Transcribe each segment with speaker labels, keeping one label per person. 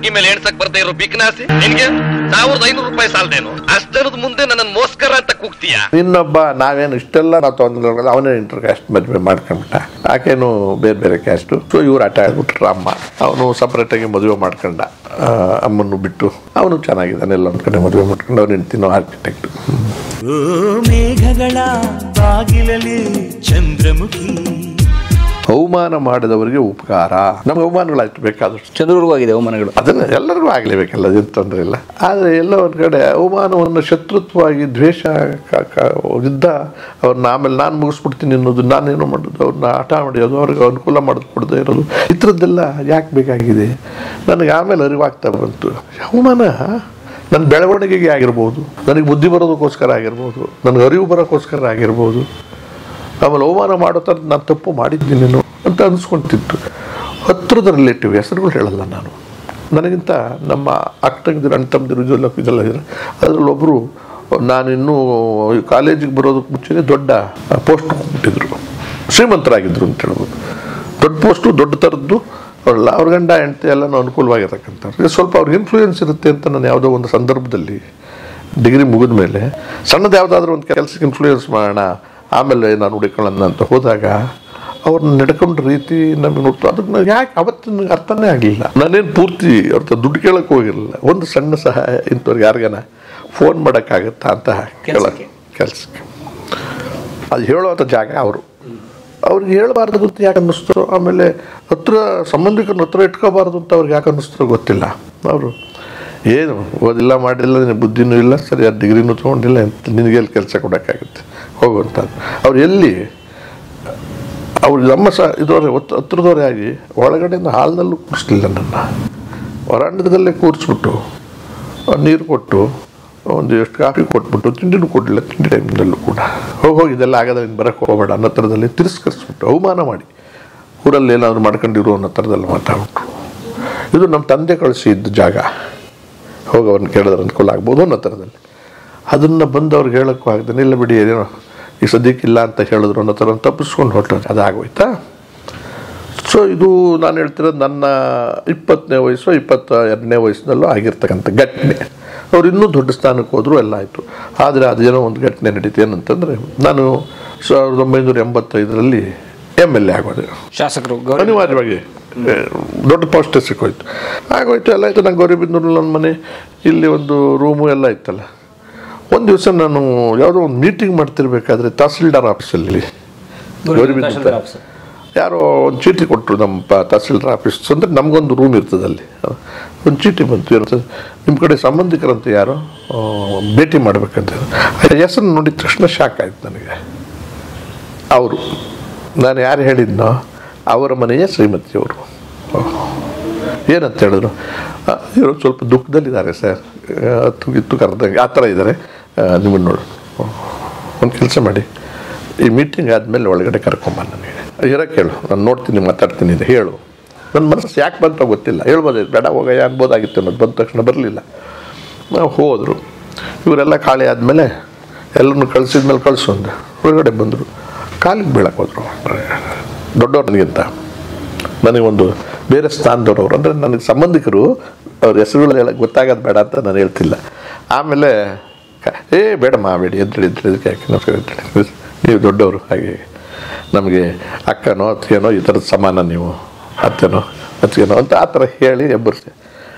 Speaker 1: ಅಂಕಿ ಮೇಲೆ ಎಣ್ಸಕ್ ಬರ್ದೇ ಇರೋ ಬಿಕ್ನಾಸಿ ನಿನ್ಗೆ 1500 ರೂಪಾಯಿ ಸಾಲದೇನು? ಅಷ್ಟ್ ಜನದ ಮುಂದೆ ನನ್ನ ಮೋಸ್ಕರ ಅಂತ ಕೂಗ್ತೀಯ?
Speaker 2: ಇನ್ನೊಬ್ಬ ನಾವೇನು ಇಷ್ಟೆಲ್ಲ ನಾವು ತೊಂದ್ರೆ, ಅವನೇ ಇಂಟರ್ ಕ್ಯಾಸ್ಟ್ ಮದುವೆ ಮಾಡ್ಕೊಂಡ್ಬಿಟ್ಟ. ಆಕೆನು ಬೇರೆ ಬೇರೆ ಕ್ಯಾಸ್ಟು. ಸೊ ಇವ್ರು ಆಟ ಆಡ್ಬಿಟ್ರು. ಅಮ್ಮ ಅವನು ಸಪ್ರೇಟ್ ಆಗಿ ಮದುವೆ ಮಾಡ್ಕೊಂಡ, ಅಮ್ಮನ್ನು ಬಿಟ್ಟು. ಅವನು ಚೆನ್ನಾಗಿದ್ದಾನೆ, ಎಲ್ಲ ಒಂದ್ ಕಡೆ ಮದುವೆ ಮಾಡ್ಕೊಂಡು ಅವ್ನು ಹೆಂಡ್ತಿನೋ ಆರ್ಕಿಟೆಕ್ಟ್.
Speaker 3: ಮೇಘಗಳ ಬಾಗಿಲಲ್ಲಿ ಚಂದ್ರಮುಖಿ.
Speaker 2: ಅವಮಾನ ಮಾಡಿದವರಿಗೆ ಉಪಕಾರ. ನಮ್ಗೆ ಅವಮಾನಗಳಾಯ್ತು ಬೇಕಾದಷ್ಟು,
Speaker 4: ಚಂದ್ರರಿಗೂ ಆಗಿದೆ ಅವಮಾನಗಳು.
Speaker 2: ಅದನ್ನ ಎಲ್ಲರಿಗೂ ಆಗಲೇಬೇಕಲ್ಲ, ಏನು ತೊಂದರೆ ಇಲ್ಲ. ಆದರೆ ಎಲ್ಲ ಒಂದು ಕಡೆ ಅವಮಾನವನ್ನು ಶತ್ರುತ್ವವಾಗಿ ದ್ವೇಷ ಇದ್ದ ಅವ್ರನ್ನ ಆಮೇಲೆ ನಾನು ಮುಗಿಸ್ಬಿಡ್ತೀನಿ ಅನ್ನೋದು, ನಾನೇನೋ ಮಾಡೋದು, ಅವ್ರನ್ನ ಆಟ ಮಾಡಿಯೋದು, ಅವ್ರಿಗೆ ಅನುಕೂಲ ಮಾಡಿಕೊಡದೇ ಇರೋದು, ಈ ಥರದ್ದೆಲ್ಲ ಯಾಕೆ ಬೇಕಾಗಿದೆ? ನನಗೆ ಆಮೇಲೆ ಅರಿವಾಗ್ತಾ ಬಂತು, ಅವಮಾನ ನನ್ನ ಬೆಳವಣಿಗೆಗೆ ಆಗಿರ್ಬೋದು, ನನಗೆ ಬುದ್ಧಿ ಬರೋದಕ್ಕೋಸ್ಕರ ಆಗಿರ್ಬೋದು, ನನಗೆ ಅರಿವು ಬರೋಕ್ಕೋಸ್ಕರ ಆಗಿರ್ಬೋದು. ಆಮೇಲೆ ಅವಮಾನ ಮಾಡೋ ಥರ ನಾನು ತಪ್ಪು ಮಾಡಿದ್ದೀನೇನು ಅಂತ ಅನಿಸ್ಕೊಂತಿತ್ತು. ಹತ್ತಿರದ ರಿಲೇಟಿವ್ ಹೆಸರುಗಳು ಹೇಳಲ್ಲ ನಾನು. ನನಗಿಂತ ನಮ್ಮ ಅಕ್ಕಂದಿರು, ಅಣ್ಣ ತಮ್ಮದಿರು ಇದೆಲ್ಲ ಇದ್ದಾರೆ. ಅದರಲ್ಲೊಬ್ಬರು ನಾನಿನ್ನೂ ಕಾಲೇಜಿಗೆ ಬರೋದಕ್ಕೆ ಮುಂಚೆನೇ ದೊಡ್ಡ ಪೋಸ್ಟ್ ಕೊಟ್ಬಿಟ್ಟಿದ್ರು, ಶ್ರೀಮಂತರಾಗಿದ್ದರು ಅಂತ ಹೇಳ್ಬೋದು. ದೊಡ್ಡ ಪೋಸ್ಟು, ದೊಡ್ಡ ಥರದ್ದು. ಅವ್ರ ಗಂಡ ಹೆಂಡತಿ ಎಲ್ಲನೂ ಅನುಕೂಲವಾಗಿರ್ತಕ್ಕಂಥವ್ರು. ಸ್ವಲ್ಪ ಅವ್ರಿಗೆ ಇನ್ಫ್ಲೂಯೆನ್ಸ್ ಇರುತ್ತೆ ಅಂತ ನಾನು ಯಾವುದೋ ಒಂದು ಸಂದರ್ಭದಲ್ಲಿ ಡಿಗ್ರಿ ಮುಗಿದ ಮೇಲೆ ಸಣ್ಣದು ಯಾವುದಾದ್ರೂ ಒಂದು ಕೆಲಸಕ್ಕೆ ಇನ್ಫ್ಲೂಯೆನ್ಸ್ ಮಾಡೋಣ, ಆಮೇಲೆ ನಾನು ಹುಡುಕೊಳ್ಳೋಣ ಅಂತ ಹೋದಾಗ ಅವ್ರನ್ನ ನಡ್ಕೊಂಡ ರೀತಿ ನಮಗೆ ನೋಡ್ತು. ಅದಕ್ಕೆ ಯಾಕೆ ಅವತ್ತಿನ ಅರ್ಥನೇ ಆಗಲಿಲ್ಲ. ನಾನೇನು ಪೂರ್ತಿ ಅವ್ರ ದುಡ್ಡು ಕೇಳೋಕ್ಕೆ ಹೋಗಿರಲಿಲ್ಲ. ಒಂದು ಸಣ್ಣ ಸಹಾಯ ಇಂಥವ್ರಿಗೆ ಯಾರಿಗಾನ ಫೋನ್ ಮಾಡೋಕ್ಕಾಗತ್ತಾ ಅಂತ ಕೇಳೋಕ್ಕೆ, ಕೆಲಸಕ್ಕೆ ಅದು ಹೇಳೋವಂಥ ಜಾಗ ಅವರು. ಅವ್ರಿಗೆ ಹೇಳಬಾರ್ದು ಗೊತ್ತು ಯಾಕೆ ಅನ್ನಿಸ್ತೋ, ಆಮೇಲೆ ಹತ್ರ ಸಂಬಂಧಿಕರನ್ನ ಹತ್ರ ಇಟ್ಕೋಬಾರ್ದು ಅಂತ ಅವ್ರಿಗೆ ಯಾಕೆ ಅನ್ನಿಸ್ತೋ ಗೊತ್ತಿಲ್ಲ. ಅವರು ಏನು ಓದಿಲ್ಲ ಮಾಡಿಲ್ಲ, ನಿನಗೆ ಬುದ್ಧಿನೂ ಇಲ್ಲ, ಸರಿಯಾದ ಡಿಗ್ರಿನೂ ತೊಗೊಂಡಿಲ್ಲ, ನಿನಗೆಲ್ಲಿ ಕೆಲಸ ಕೊಡೋಕ್ಕಾಗುತ್ತೆ ಹೋಗುವಂಥ. ಅವ್ರು ಎಲ್ಲಿ ಅವ್ರು ನಮ್ಮ ಇದವರೇ ಹತ್ರದವರೇ ಆಗಿ ಒಳಗಡೆಯಿಂದ ಹಾಲ್ನಲ್ಲೂ ಕೂರಿಸ್ಲಿಲ್ಲ. ನನ್ನ ಹೊರಾಂಗಣದಲ್ಲೇ ಕೂರಿಸ್ಬಿಟ್ಟು ನೀರು ಕೊಟ್ಟು ಒಂದು ಎಷ್ಟು ಕಾಫಿ ಕೊಟ್ಬಿಟ್ಟು ತಿಂಡಿನೂ ಕೊಡಲಿಲ್ಲ. ತಿಂಡಿ ಟೈಮ್ನಲ್ಲೂ ಕೂಡ ಹೋಗಿ ಇದೆಲ್ಲ ಆಗದ ನೀನು ಬರೋಕ್ಕೆ ಹೋಗಬೇಡ ಅನ್ನೋ ಥರದಲ್ಲಿ ತಿರಸ್ಕರಿಸ್ಬಿಟ್ಟು ಅವಮಾನ ಮಾಡಿ ಊರಲ್ಲಿ ಏನಾದರೂ ಮಾಡ್ಕೊಂಡಿರೋ ಅನ್ನೋ ಥರದಲ್ಲಿ ಮಾತಾಡ್ಬಿಟ್ರು. ಇದು ನಮ್ಮ ತಂದೆ ಕಳಿಸಿದ್ದ ಜಾಗ, ಹೋಗಿ ಅವ್ರನ್ನ ಕೇಳಿದ್ರೆ ಅನುಕೂಲ ಆಗ್ಬೋದು ಅನ್ನೋ ಥರದಲ್ಲಿ. ಅದನ್ನು ಬಂದು ಅವ್ರಿಗೆ ಹೇಳೋಕ್ಕೂ ಆಗ್ತಾನೆ, ಇಲ್ಲ ಬಿಡಿ ಏನೋ ಈ ಸದ್ಯಕ್ಕಿಲ್ಲ ಅಂತ ಹೇಳಿದ್ರು ಅನ್ನೋ ಥರ ತಪ್ಪಿಸ್ಕೊಂಡು ಹೊರಟು. ಅದಾಗೋಯ್ತಾ? ಸೊ ಇದು ನಾನು ಹೇಳ್ತಿರೋದು ನನ್ನ 20ನೇ ವಯಸ್ಸು 22ನೇ ವಯಸ್ಸಿನಲ್ಲೂ ಆಗಿರ್ತಕ್ಕಂಥ ಘಟನೆ. ಅವ್ರು ಇನ್ನೂ ದೊಡ್ಡ ಸ್ಥಾನಕ್ಕೆ ಹೋದ್ರು, ಎಲ್ಲ ಆಯಿತು. ಆದರೆ ಅದೇನೋ ಒಂದು ಘಟನೆ ನಡೀತು. ಏನಂತಂದರೆ, ನಾನು 1985ರಲ್ಲಿ MLA ಆಗೋದು.
Speaker 4: ಶಾಸಕರು
Speaker 2: ಅನಿವಾರ್ಯವಾಗಿ ದೊಡ್ಡ ಪೋಸ್ಟ್ ಸಿಕ್ಕೋಯ್ತು, ಆಗೋಯ್ತು, ಎಲ್ಲ ಆಯಿತು. ನಂಗೆ ಗೌರಿಬಿದನೂರಲ್ಲಿ ನನ್ನ ಮನೆ, ಇಲ್ಲಿ ಒಂದು ರೂಮು ಎಲ್ಲ ಇತ್ತಲ್ಲ. ಒಂದು ದಿವಸ ನಾನು ಯಾವುದೋ ಒಂದು ಮೀಟಿಂಗ್ ಮಾಡ್ತಿರ್ಬೇಕಾದ್ರೆ ತಹಸೀಲ್ದಾರ್ ಆಫೀಸಲ್ಲಿ, ಗೌರಿಬಿದನೂರು ಯಾರೋ ಒಂದು ಚೀಟಿ ಕೊಟ್ಟರು. ನಮ್ಮ ತಹಸೀಲ್ದಾರ್ ಆಫೀಸ್ ಅಂದರೆ ನಮಗೊಂದು ರೂಮ್ ಇರ್ತದೆ, ಅಲ್ಲಿ ಒಂದು ಚೀಟಿ ಬಂತು. ಇರ್ತದೆ, ನಿಮ್ಮ ಕಡೆ ಸಂಬಂಧಿಕರಂತ ಯಾರೋ ಭೇಟಿ ಮಾಡಬೇಕಂತ. ಹೆಸರು ನೋಡಿದ ತಕ್ಷಣ ಶಾಕ್ ಆಯ್ತು ನನಗೆ. ಅವರು ನಾನು ಯಾರು ಹೇಳಿದ್ನೋ ಅವರ ಮನೆಯ ಶ್ರೀಮತಿಯವರು. ಏನಂತ ಹೇಳಿದ್ರು, ಇವರು ಸ್ವಲ್ಪ ದುಃಖದಲ್ಲಿದ್ದಾರೆ ಸರ್, ಹತ್ತು ಕರೆದಂಗೆ ಆ ಥರ ಇದ್ದಾರೆ, ನಿಮ್ಮನ್ನು ನೋಡು, ಒಂದು ಕೆಲಸ ಮಾಡಿ, ಈ ಮೀಟಿಂಗ್ ಆದಮೇಲೆ ಒಳಗಡೆ ಕರ್ಕೊಂಬ, ನನಗೆ ಇರೋಕ್ಕೆ ಹೇಳು, ನಾನು ನೋಡ್ತೀನಿ, ಮಾತಾಡ್ತೀನಿ ಅಂತ ಹೇಳು. ನನ್ನ ಮನಸ್ಸು ಯಾಕೆ ಬಂತ ಗೊತ್ತಿಲ್ಲ, ಹೇಳ್ಬೋದೇ, ಬೇಡ ಹೋಗಯ್ಯ ಅನ್ಬೋದಾಗಿತ್ತು ಅನ್ನೋದು. ಬಂದ ತಕ್ಷಣ ಬರಲಿಲ್ಲ. ನಾವು ಹೋದರು. ಇವರೆಲ್ಲ ಖಾಲಿ ಆದಮೇಲೆ ಎಲ್ಲರನ್ನು ಕಳಿಸಿದ್ಮೇಲೆ ಕಳಿಸೊಂದು ಹೊರಗಡೆ ಬಂದರು. ಕಾಲಿಗೆ ಬೀಳಕ್ಕೆ ಹೋದರು. ದೊಡ್ಡವ್ರು ನನಗಿಂತ, ನನಗೊಂದು ಬೇರೆ ಸ್ಥಾನದವ್ರವ್ರು, ಅಂದರೆ ನನಗೆ ಸಂಬಂಧಿಕರು. ಅವ್ರ ಹೆಸರುಗಳು ಹೇಳಕ್ಕೆ ಗೊತ್ತಾಗೋದು ಬೇಡ ಅಂತ ನಾನು ಹೇಳ್ತಿಲ್ಲ. ಆಮೇಲೆ ಬೇಡಮ್ಮ ಬೇಡಿ ಎದ್ದೇಳಿದ್ದಕ್ಕೆ ಯಾಕೆ ನಮಸ್ಕಾರ ಎದ್ದೇಳಿ, ನೀವು ದೊಡ್ಡವರು, ಹಾಗೆ ನಮಗೆ ಅಕ್ಕನೋ ಅತ್ತಿಗೆನೋ ಈ ಥರದ ಸಮಾನ, ನೀವು ಅತ್ತೆನೋ ಅತ್ತಿಗೆನೋ ಅಂತ ಆ ಥರ ಹೇಳಿ ಎಬ್ಬರಿಸಿ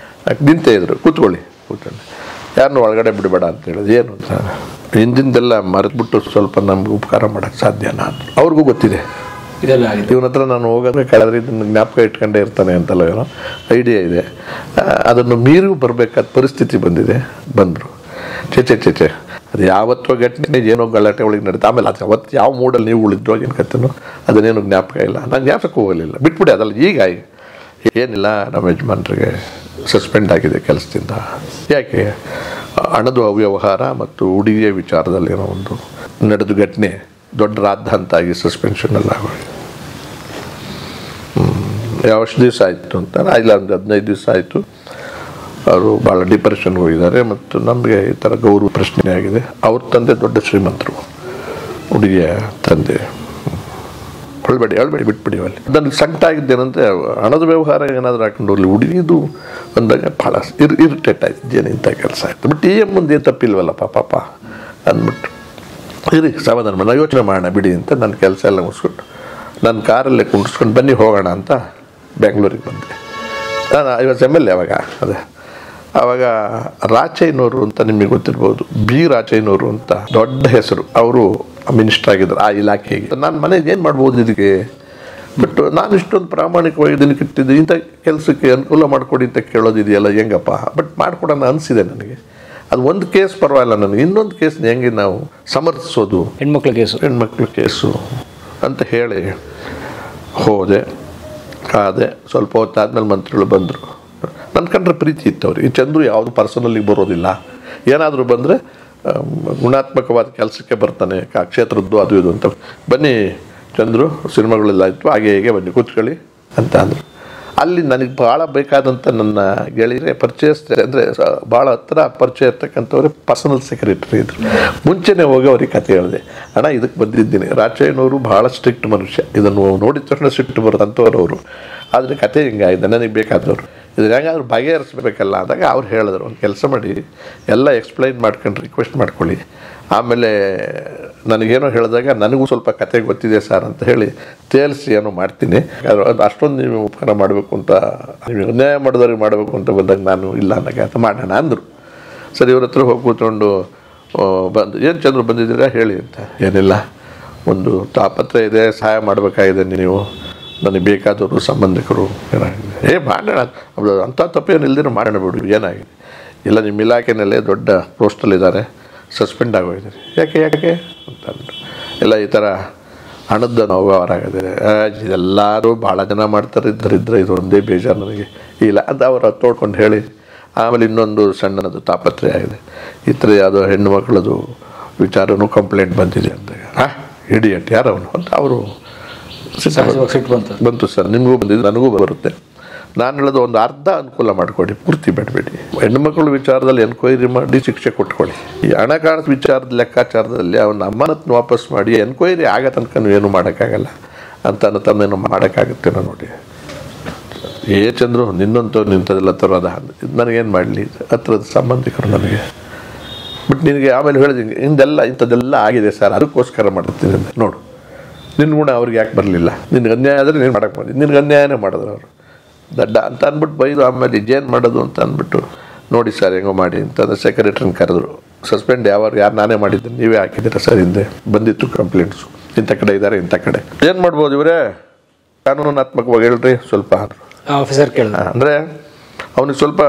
Speaker 2: ನಿಂತೇ ಇದ್ರು. ಕೂತ್ಕೊಳ್ಳಿ ಯಾರನ್ನೂ ಒಳಗಡೆ ಬಿಡಬೇಡ ಅಂತ ಹೇಳೋದು. ಏನು ಅಂತ ಹಿಂದಿಂದೆಲ್ಲ ಮರೆತುಬಿಟ್ಟು ಸ್ವಲ್ಪ ನಮ್ಗೆ ಉಪಕಾರ ಮಾಡೋಕ್ಕೆ ಸಾಧ್ಯನಾ ಅಂತ ಅವ್ರಿಗೂ ಗೊತ್ತಿದೆ. ಇವನ ಹತ್ರ ನಾನು ಹೋಗೋದ್ರೆ ಕಳೆದ್ರೆ ಇದನ್ನು ಜ್ಞಾಪಕ ಇಟ್ಕೊಂಡೇ ಇರ್ತಾನೆ ಅಂತಲ್ಲ, ಏನೋ ಐಡಿಯಾ ಇದೆ. ಅದನ್ನು ಮೀರಿ ಬರಬೇಕಾದ ಪರಿಸ್ಥಿತಿ ಬಂದಿದೆ. ಬಂದರು. ಚೇಚೆ ಅದು ಯಾವತ್ತೋ ಘಟನೆ, ಏನೋ ಗಲಾಟೆ ಒಳಗೆ ನಡೀತಾ. ಆಮೇಲೆ ಅದು ಅವತ್ತು ಯಾವ ಮೂಡಲ್ಲಿ ನೀವು ಉಳಿದ್ವಾಗ ಏನು ಕತ್ತೇನೋ ಅದನ್ನೇನು ಜ್ಞಾಪಕ ಇಲ್ಲ. ನಾನು ಜ್ಞಾಪಕಕ್ಕೆ ಹೋಗಲಿಲ್ಲ, ಬಿಟ್ಬಿಡಿ. ಅದಲ್ಲ ಈಗ ಏನಿಲ್ಲ, ನಮ್ಮ ಯಜಮಾನ್ರಿಗೆ ಸಸ್ಪೆಂಡ್ ಆಗಿದೆ ಕೆಲಸದಿಂದ. ಯಾಕೆ? ಹಣದ ಅವ್ಯವಹಾರ ಮತ್ತು ಹುಡುಗಿಯ ವಿಚಾರದಲ್ಲಿ ಏನೋ ಒಂದು ನಡೆದ ಘಟನೆ ದೊಡ್ಡ ರಾದ್ಧಾಂತಾಗಿ ಸಸ್ಪೆನ್ಷನಲ್ಲಿ ಆಗೋದು. ಎಷ್ಟು ದಿವಸ ಆಯಿತು ಅಂತ, ಇಲ್ಲ ಒಂದು 15 ದಿವಸ ಆಯಿತು. ಅವರು ಭಾಳ ಡಿಪ್ರೆಷನ್ಗೆ ಹೋಗಿದ್ದಾರೆ. ಮತ್ತು ನಮಗೆ ಈ ಥರ ಗೌರವ ಪ್ರಶ್ನೆ ಆಗಿದೆ. ಅವ್ರ ತಂದೆ ದೊಡ್ಡ ಶ್ರೀಮಂತರು, ಹುಡುಗಿಯ ತಂದೆ. ಹೇಳ್ಬೇಡಿ ಬಿಟ್ಬಿಡಿ ಅಲ್ಲಿ. ನನಗೆ ಸಂಕಟ ಆಗಿದ್ದೇನಂದರೆ ಹಣದ ವ್ಯವಹಾರ ಏನಾದರೂ ಹಾಕೊಂಡು ಅಲ್ಲಿ ಹುಡುಗಿದು ಅಂದಾಗ ಭಾಳ ಇರಿಟೇಟ್ ಆಯ್ತಿದ್ದೇನೆ ಇಂಥ ಕೆಲಸ ಆಯಿತು. ಬಟ್ ಮುಂದೆ ತಪ್ಪಿಲ್ವಲ್ಲ ಪಾಪ ಅಂದ್ಬಿಟ್ಟು ಇರಿ ಸಮಾಧಾನ ಮಾಡಿ, ನಾವು ಯೋಚನೆ ಮಾಡೋಣ ಬಿಡಿ ಅಂತ ನನ್ನ ಕೆಲಸ ಎಲ್ಲ ಮುಗಿಸ್ಕೊಂಡು ನನ್ನ ಕಾರಲ್ಲೇ ಕುಂಡಿಸ್ಕೊಂಡು ಬನ್ನಿ ಹೋಗೋಣ ಅಂತ ಬೆಂಗಳೂರಿಗೆ ಬಂದೆ. ನಾನು MLA ಆವಾಗ ರಾಚಯ್ಯನವರು ಅಂತ ನಿಮಗೆ ಗೊತ್ತಿರ್ಬೋದು, ಬಿ ರಾಚಯ್ಯನವರು ಅಂತ ದೊಡ್ಡ ಹೆಸರು, ಅವರು ಮಿನಿಸ್ಟರ್ ಆಗಿದ್ದರು ಆ ಇಲಾಖೆಗೆ. ನಾನು ಮನೆಗೆ ಏನು ಮಾಡ್ಬೋದು ಇದಕ್ಕೆ, ಬಟ್ ನಾನು ಇಷ್ಟೊಂದು ಪ್ರಾಮಾಣಿಕವಾಗಿ ಇದನ್ನು ಇಟ್ಟಿದ್ದು ಇಂಥ ಕೆಲಸಕ್ಕೆ ಅನುಕೂಲ ಮಾಡಿಕೊಡಿ ಅಂತ ಕೇಳೋದಿದೆಯಲ್ಲ ಹೆಂಗಪ್ಪ, ಬಟ್ ಮಾಡಿಕೊಡೋಣ ಅನಿಸಿದೆ ನನಗೆ. ಅದು ಒಂದು ಕೇಸ್ ಪರವಾಗಿಲ್ಲ, ನನಗೆ ಇನ್ನೊಂದು ಕೇಸ್ನ ಹೆಂಗೆ ನಾವು ಸಮರ್ಥಿಸೋದು, ಹೆಣ್ಮಕ್ಳ ಕೇಸು ಅಂತ ಹೇಳಿ ಹೋದೆ. ಕಾದೆ, ಸ್ವಲ್ಪ ಹೊತ್ತಾದ್ಮೇಲೆ ಮಂತ್ರಿಗಳು ಬಂದರು. ನನ್ನ ಕಂಡ್ರೆ ಪ್ರೀತಿ ಇತ್ತು ಅವ್ರಿಗೆ. ಚಂದ್ರು ಯಾವುದು ಪರ್ಸನಲ್ಲಿಗೆ ಬರೋದಿಲ್ಲ, ಏನಾದರೂ ಬಂದರೆ ಗುಣಾತ್ಮಕವಾದ ಕೆಲಸಕ್ಕೆ ಬರ್ತಾನೆ, ಕ್ಷೇತ್ರದ್ದು ಅದು ಇದು ಅಂತ. ಬನ್ನಿ ಚಂದ್ರು, ಸಿನಿಮಾಗಳೆಲ್ಲ ಇತ್ತು, ಹಾಗೆ ಹೇಗೆ ಬನ್ನಿ ಕೂತ್ಕೊಳ್ಳಿ ಅಂತ ಅಂದರು. ಅಲ್ಲಿ ನನಗೆ ಭಾಳ ಬೇಕಾದಂಥ ನನ್ನ ಗೆಳೆಯರೇ ಪರಿಚಯಿಸ್ತಾರೆ, ಅಂದರೆ ಭಾಳ ಹತ್ರ ಪರಿಚಯ ಇರ್ತಕ್ಕಂಥವ್ರೆ ಪರ್ಸನಲ್ ಸೆಕ್ರೆಟರಿ ಇದ್ರು. ಮುಂಚೆನೇ ಹೋಗಿ ಅವ್ರಿಗೆ ಕತೆ ಹೇಳಿದೆ, ಅಣ್ಣ ಇದಕ್ಕೆ ಬಂದಿದ್ದೀನಿ. ರಾಚಯ್ಯನವರು ಭಾಳ ಸ್ಟ್ರಿಕ್ಟ್ ಮನುಷ್ಯ, ಇದನ್ನು ನೋಡಿದ ತಕ್ಷಣ ಸಿಟ್ಟು ಬರೋದಂಥವ್ರು ಅವರು. ಆದರೆ ಕತೆ ಹಿಂಗಾಗಿದೆ, ನನಗೆ ಬೇಕಾದವರು ಇದು ಹೆಂಗಾದ್ರೂ ಬಗೆಹರಿಸ್ಬೇಕಲ್ಲ ಅಂದಾಗ ಅವ್ರು ಹೇಳಿದ್ರು, ಒಂದು ಕೆಲಸ ಮಾಡಿ ಎಲ್ಲ ಎಕ್ಸ್ಪ್ಲೈನ್ ಮಾಡ್ಕೊಂಡು ರಿಕ್ವೆಸ್ಟ್ ಮಾಡ್ಕೊಳ್ಳಿ, ಆಮೇಲೆ ನನಗೇನೋ ಹೇಳಿದಾಗ ನನಗೂ ಸ್ವಲ್ಪ ಕತೆ ಗೊತ್ತಿದೆ ಸರ್ ಅಂತ ಹೇಳಿ ತೇಲಿಸಿ ಏನೋ ಮಾಡ್ತೀನಿ, ಅದು ಅಷ್ಟೊಂದು ನೀವು ಉಪಕಾರ ಮಾಡಬೇಕು ಅಂತ, ನೀವು ಅನ್ಯಾಯ ಮಾಡಿದವ್ರಿಗೆ ಮಾಡಬೇಕು ಅಂತ ಬಂದಾಗ ನಾನು ಇಲ್ಲ ಅನ್ನೋಕೆ ಅಂತ ಮಾಡೋಣ ಅಂದರು. ಸರಿ, ಇವ್ರ ಹತ್ರ ಹೋಗಿ ಕೂತ್ಕೊಂಡು ಬಂದು, ಏನು ಚಂದ್ರು ಬಂದಿದ್ದೀರಾ ಹೇಳಿ ಅಂತ. ಏನಿಲ್ಲ, ಒಂದು ತಾಪತ್ರೆ ಇದೆ, ಸಹಾಯ ಮಾಡಬೇಕಾಗಿದೆ, ನೀವು ನನಗೆ ಬೇಕಾದವರು ಸಂಬಂಧಿಕರು ಏನಾಗಿದೆ, ಮಾಡೋಣ ಅಂಥ ತಪ್ಪೇನಿಲ್ಲದೇ ಮಾಡೋಣ ಬಿಡು, ಏನಾಗಿದೆ, ಇಲ್ಲ ನಿಮ್ಮ ಇಲಾಖೆನಲ್ಲೇ ದೊಡ್ಡ ಪೋಸ್ಟಲ್ಲಿದ್ದಾರೆ, ಸಸ್ಪೆಂಡ್ ಆಗೋಗಿದ್ದಾರೆ. ಯಾಕೆ ಅಂತ ಅಂದರು. ಎಲ್ಲ ಈ ಥರ ಹಣದ ವ್ಯವಹಾರ ಆಗಿದೆ, ಇದೆಲ್ಲರೂ ಭಾಳ ಜನ ಮಾಡ್ತಾರೆ, ಇದ್ರೆ ಇದು ಒಂದೇ ಬೇಜಾರು ನನಗೆ ಇಲ್ಲ ಅಂತ ಅವರು ತೋಡ್ಕೊಂಡು ಹೇಳಿ. ಆಮೇಲೆ ಇನ್ನೊಂದು ಸಣ್ಣನದು ತಾಪತ್ರೆ ಆಗಿದೆ, ಈ ಥರ ಯಾವುದೋ ಹೆಣ್ಣು ಮಕ್ಕಳದು ವಿಚಾರನೂ ಕಂಪ್ಲೇಂಟ್ ಬಂದಿದೆ ಅಂದಾಗ, ಇಡಿಯಟ್ ಯಾರವನು ಅಂತ ಅವರು ಬಂತು. ಸರ್ ನಿಮಗೂ ಬಂದಿದ್ದು, ನನಗೂ ಬರುತ್ತೆ, ನಾನು ಹೇಳೋದು ಒಂದು ಅರ್ಧ ಅನುಕೂಲ ಮಾಡಿಕೊಡಿ, ಪೂರ್ತಿ ಬೇಡಬೇಡಿ. ಹೆಣ್ಮಕ್ಳ ವಿಚಾರದಲ್ಲಿ ಎನ್ಕ್ವೈರಿ ಮಾಡಿ ಶಿಕ್ಷೆ ಕೊಟ್ಕೊಳ್ಳಿ. ಈ ಹಣಕಾಸು ವಿಚಾರದ ಲೆಕ್ಕಾಚಾರದಲ್ಲಿ ಅವನ ಅಮಾನತ್ನ ವಾಪಸ್ ಮಾಡಿ ಎನ್ಕ್ವೈರಿ ಆಗೋ ತನಕ ಏನು ಮಾಡೋಕ್ಕಾಗಲ್ಲ ಅಂತ ತನ್ನೇನು ಮಾಡೋಕ್ಕಾಗುತ್ತೇನೋ ನೋಡಿ. ಚಂದ್ರು ನಿನ್ನಂಥವ್ರು ನಿಂತದೆಲ್ಲ ತರೋದ, ನನಗೇನು ಮಾಡಲಿ, ಹತ್ರದ ಸಂಬಂಧಿಕರು ನನಗೆ. ಬಟ್ ನಿನಗೆ ಆಮೇಲೆ ಹೇಳಿದ್ದೀನಿ, ಇಂಥದ್ದೆಲ್ಲ ಆಗಿದೆ ಸರ್, ಅದಕ್ಕೋಸ್ಕರ ಮಾಡ್ತೀನಿ ಅಂತ. ನೋಡು ನಿನ್ನ ಗುಣ ಅವ್ರಿಗೆ ಯಾಕೆ ಬರಲಿಲ್ಲ, ನಿನಗೆ ಅನ್ಯಾಯ ಆದರೆ ನೀನು ಮಾಡೋಕ್ಕೆ ಬಂದಿದ್ದು, ನಿನಗೆ ಅನ್ಯಾಯನೇ ಮಾಡಿದ್ರು ಅವರು ದಡ್ಡ ಅಂತ ಅಂದ್ಬಿಟ್ಟು ಬೈದು. ಆಮೇಲೆ ಇದೇನು ಮಾಡೋದು ಅಂತ ಅಂದ್ಬಿಟ್ಟು, ನೋಡಿ ಸರ್ ಹೆಂಗೋ ಮಾಡಿ ಅಂತಂದ್ರೆ ಸೆಕ್ರೆಟ್ರಿನ ಕರೆದ್ರು. ಸಸ್ಪೆಂಡ್ ಯಾರು ನಾನೇ ಮಾಡಿದ್ದೀನಿ, ನೀವೇ ಹಾಕಿದ್ದೀರ ಸರ್, ಹಿಂದೆ ಬಂದಿತ್ತು ಕಂಪ್ಲೇಂಟ್ಸು, ಇಂಥ ಕಡೆ ಇದ್ದಾರೆ, ಇಂಥ ಕಡೆ ಏನು ಮಾಡ್ಬೋದು ಇವರೇ, ಕಾನೂನಾತ್ಮಕವಾಗಿ ಹೇಳ್ರಿ ಸ್ವಲ್ಪ
Speaker 4: ಆಫೀಸರ್ ಕೇಳಿದ.
Speaker 2: ಅಂದರೆ ಅವನಿಗೆ ಸ್ವಲ್ಪ